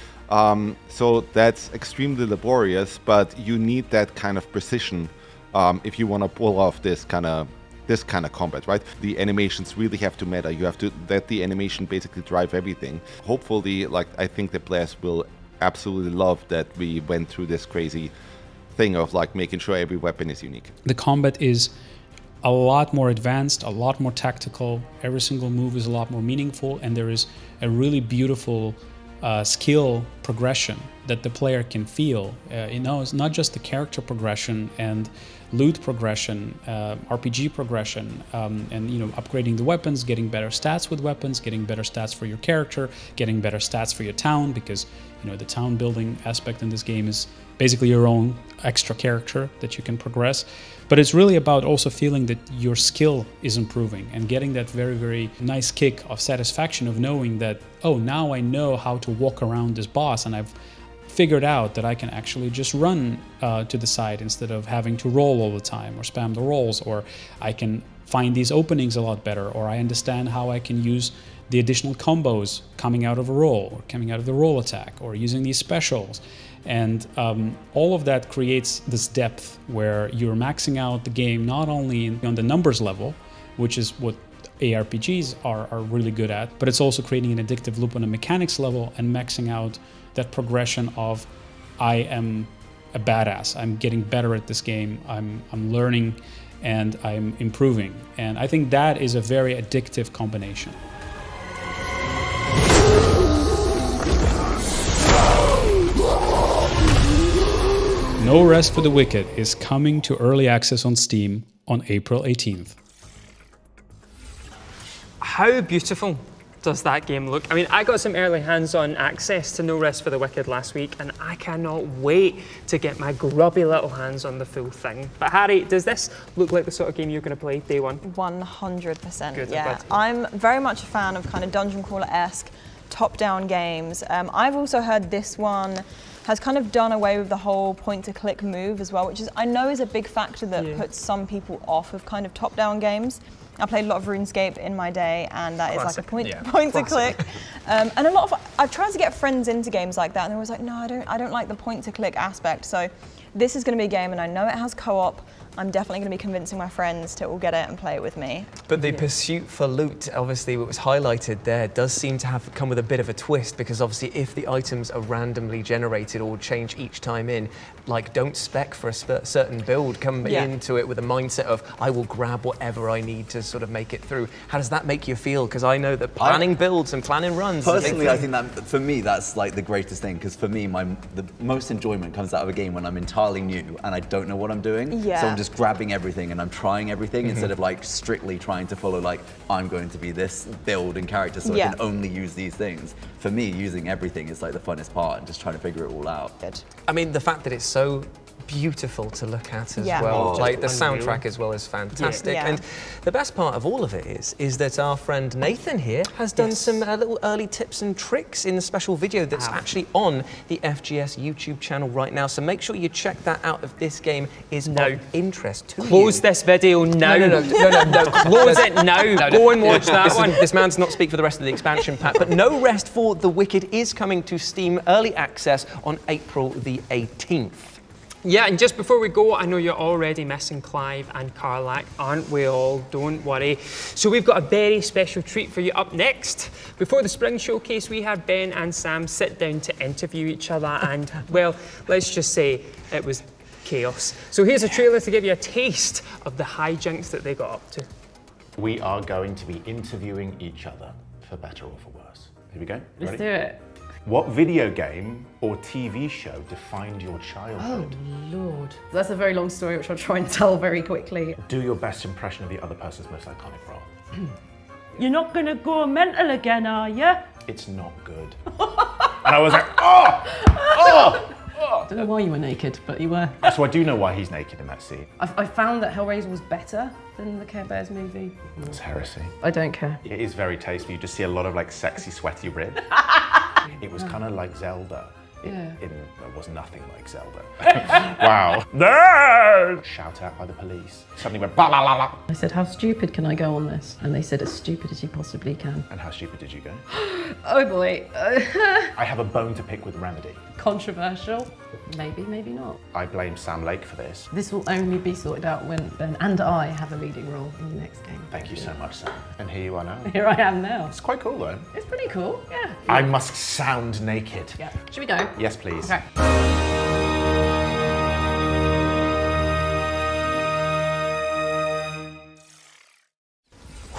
So that's extremely laborious, but you need that kind of precision if you want to pull off this kind of combat, right? The animations really have to matter. You have to let the animation basically drive everything. Hopefully, like, I think the players will absolutely love that we went through this crazy thing of like making sure every weapon is unique. The combat is a lot more advanced, a lot more tactical. Every single move is a lot more meaningful, and there is a really beautiful skill progression that the player can feel. It's not just the character progression and loot progression, RPG progression, and upgrading the weapons, getting better stats with weapons, getting better stats for your character, getting better stats for your town, because the town building aspect in this game is basically your own extra character that you can progress. But it's really about also feeling that your skill is improving and getting that very, very nice kick of satisfaction of knowing that, oh, now I know how to walk around this boss, and I've figured out that I can actually just run to the side instead of having to roll all the time or spam the rolls, or I can find these openings a lot better, or I understand how I can use the additional combos coming out of a roll or coming out of the roll attack or using these specials. And all of that creates this depth where you're maxing out the game not only on the numbers level, which is what ARPGs are really good at, but it's also creating an addictive loop on a mechanics level and maxing out that progression of I am a badass, I'm getting better at this game, I'm learning and I'm improving. And I think that is a very addictive combination. No Rest for the Wicked is coming to early access on Steam on April 18th. How beautiful does that game look? I mean, I got some early hands-on access to No Rest for the Wicked last week, and I cannot wait to get my grubby little hands on the full thing. But Harry, does this look like the sort of game you're going to play day one? 100%, Good, yeah. I'm very much a fan of kind of dungeon crawler-esque, top-down games. I've also heard this one has kind of done away with the whole point-to-click move as well, which is, I know, is a big factor that puts some people off of kind of top-down games. I played a lot of RuneScape in my day, and that Classic. is like a point-to-click. And a lot of, I've tried to get friends into games like that, and they're always like, no, I don't like the point-to-click aspect. So this is going to be a game, and I know it has co-op. I'm definitely going to be convincing my friends to all get it and play it with me. But the pursuit for loot, obviously, what was highlighted there, does seem to have come with a bit of a twist, because obviously if the items are randomly generated or change each time in, like, don't spec for a certain build, come into it with a mindset of, I will grab whatever I need to sort of make it through. How does that make you feel? Because I know that planning builds and planning runs. Personally, I think that, for me, that's like the greatest thing, because for me, the most enjoyment comes out of a game when I'm entirely new and I don't know what I'm doing. Yeah. So I'm just grabbing everything and I'm trying everything instead of like strictly trying to follow like, I'm going to be this build and character so I can only use these things. For me, using everything is like the funnest part and just trying to figure it all out. I mean, the fact that it's so beautiful to look at as Yeah. well. Oh, like the just soundtrack as well is fantastic. Yeah. And the best part of all of it is that our friend Nathan here has done some little early tips and tricks in the special video that's actually on the FGS YouTube channel right now. So make sure you check that out if this game is of interest to you. Close this video now. No. Close it now. Go and watch that one. This man does not speak for the rest of the expansion pack, but No Rest for the Wicked is coming to Steam early access on April the 18th. Yeah, and just before we go, I know you're already missing Clive and Karlak, aren't we all? Don't worry. So we've got a very special treat for you up next. Before the Spring Showcase, we had Ben and Sam sit down to interview each other, and, well, let's just say it was chaos. So here's a trailer to give you a taste of the hijinks that they got up to. We are going to be interviewing each other, for better or for worse. Here we go. Let's Ready? do it. What video game or TV show defined your childhood? Oh, Lord. That's a very long story, which I'll try and tell very quickly. Do your best impression of the other person's most iconic role. You're not gonna go mental again, are you? It's not good. And I was like, oh! I don't know why you were naked, but you were. So I do know why he's naked in that scene. I found that Hellraiser was better than the Care Bears movie. It's heresy. I don't care. It is very tasteful. You just see a lot of like sexy, sweaty rib. It was kind of like Zelda. It was nothing like Zelda. Wow. No! Shout out by the police. Suddenly went blah, blah, blah, blah. I said, how stupid can I go on this? And they said, as stupid as you possibly can. And how stupid did you go? Oh boy. I have a bone to pick with Remedy. Controversial. Maybe, maybe not. I blame Sam Lake for this. This will only be sorted out when Ben and I have a leading role in the next game. Thank you so much, Sam. And here you are now. Here I am now. It's quite cool, though. It's pretty cool, yeah. I must sound naked. Yeah. Should we go? Yes, please. Okay.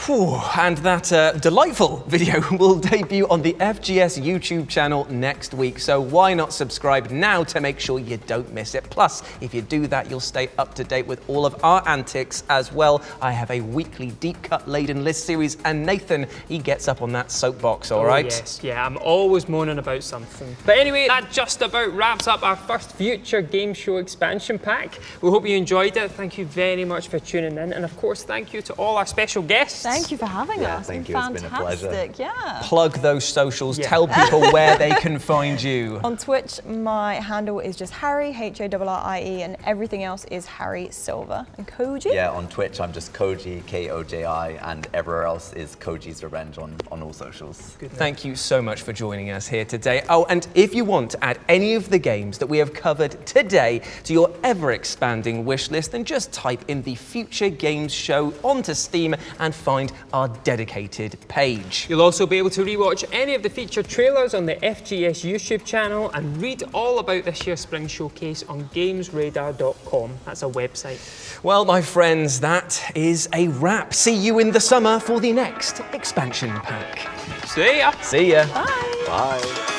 Whew, and that delightful video will debut on the FGS YouTube channel next week, so why not subscribe now to make sure you don't miss it. Plus, if you do that, you'll stay up to date with all of our antics as well. I have a weekly deep cut laden list series, and Nathan, he gets up on that soapbox, all right? Yes, yeah, I'm always moaning about something. But anyway, that just about wraps up our first Future Game Show expansion pack. We hope you enjoyed it. Thank you very much for tuning in, and of course, thank you to all our special guests. Thank you for having us. Thank you. Fantastic. It's been a pleasure. Yeah. Plug those socials. Tell people where they can find you. On Twitch, my handle is just Harry, Harrie, and everything else is Harry Silver. And Koji? Yeah, on Twitch, I'm just Koji, Koji, and everywhere else is Koji's Revenge on all socials. Good. Thank you so much for joining us here today. Oh, and if you want to add any of the games that we have covered today to your ever-expanding wish list, then just type in the Future Games Show onto Steam and find our dedicated page. You'll also be able to rewatch any of the featured trailers on the FGS YouTube channel and read all about this year's Spring Showcase on gamesradar.com. That's a website. Well, my friends, that is a wrap. See you in the summer for the next expansion pack. See ya. See ya. Bye. Bye.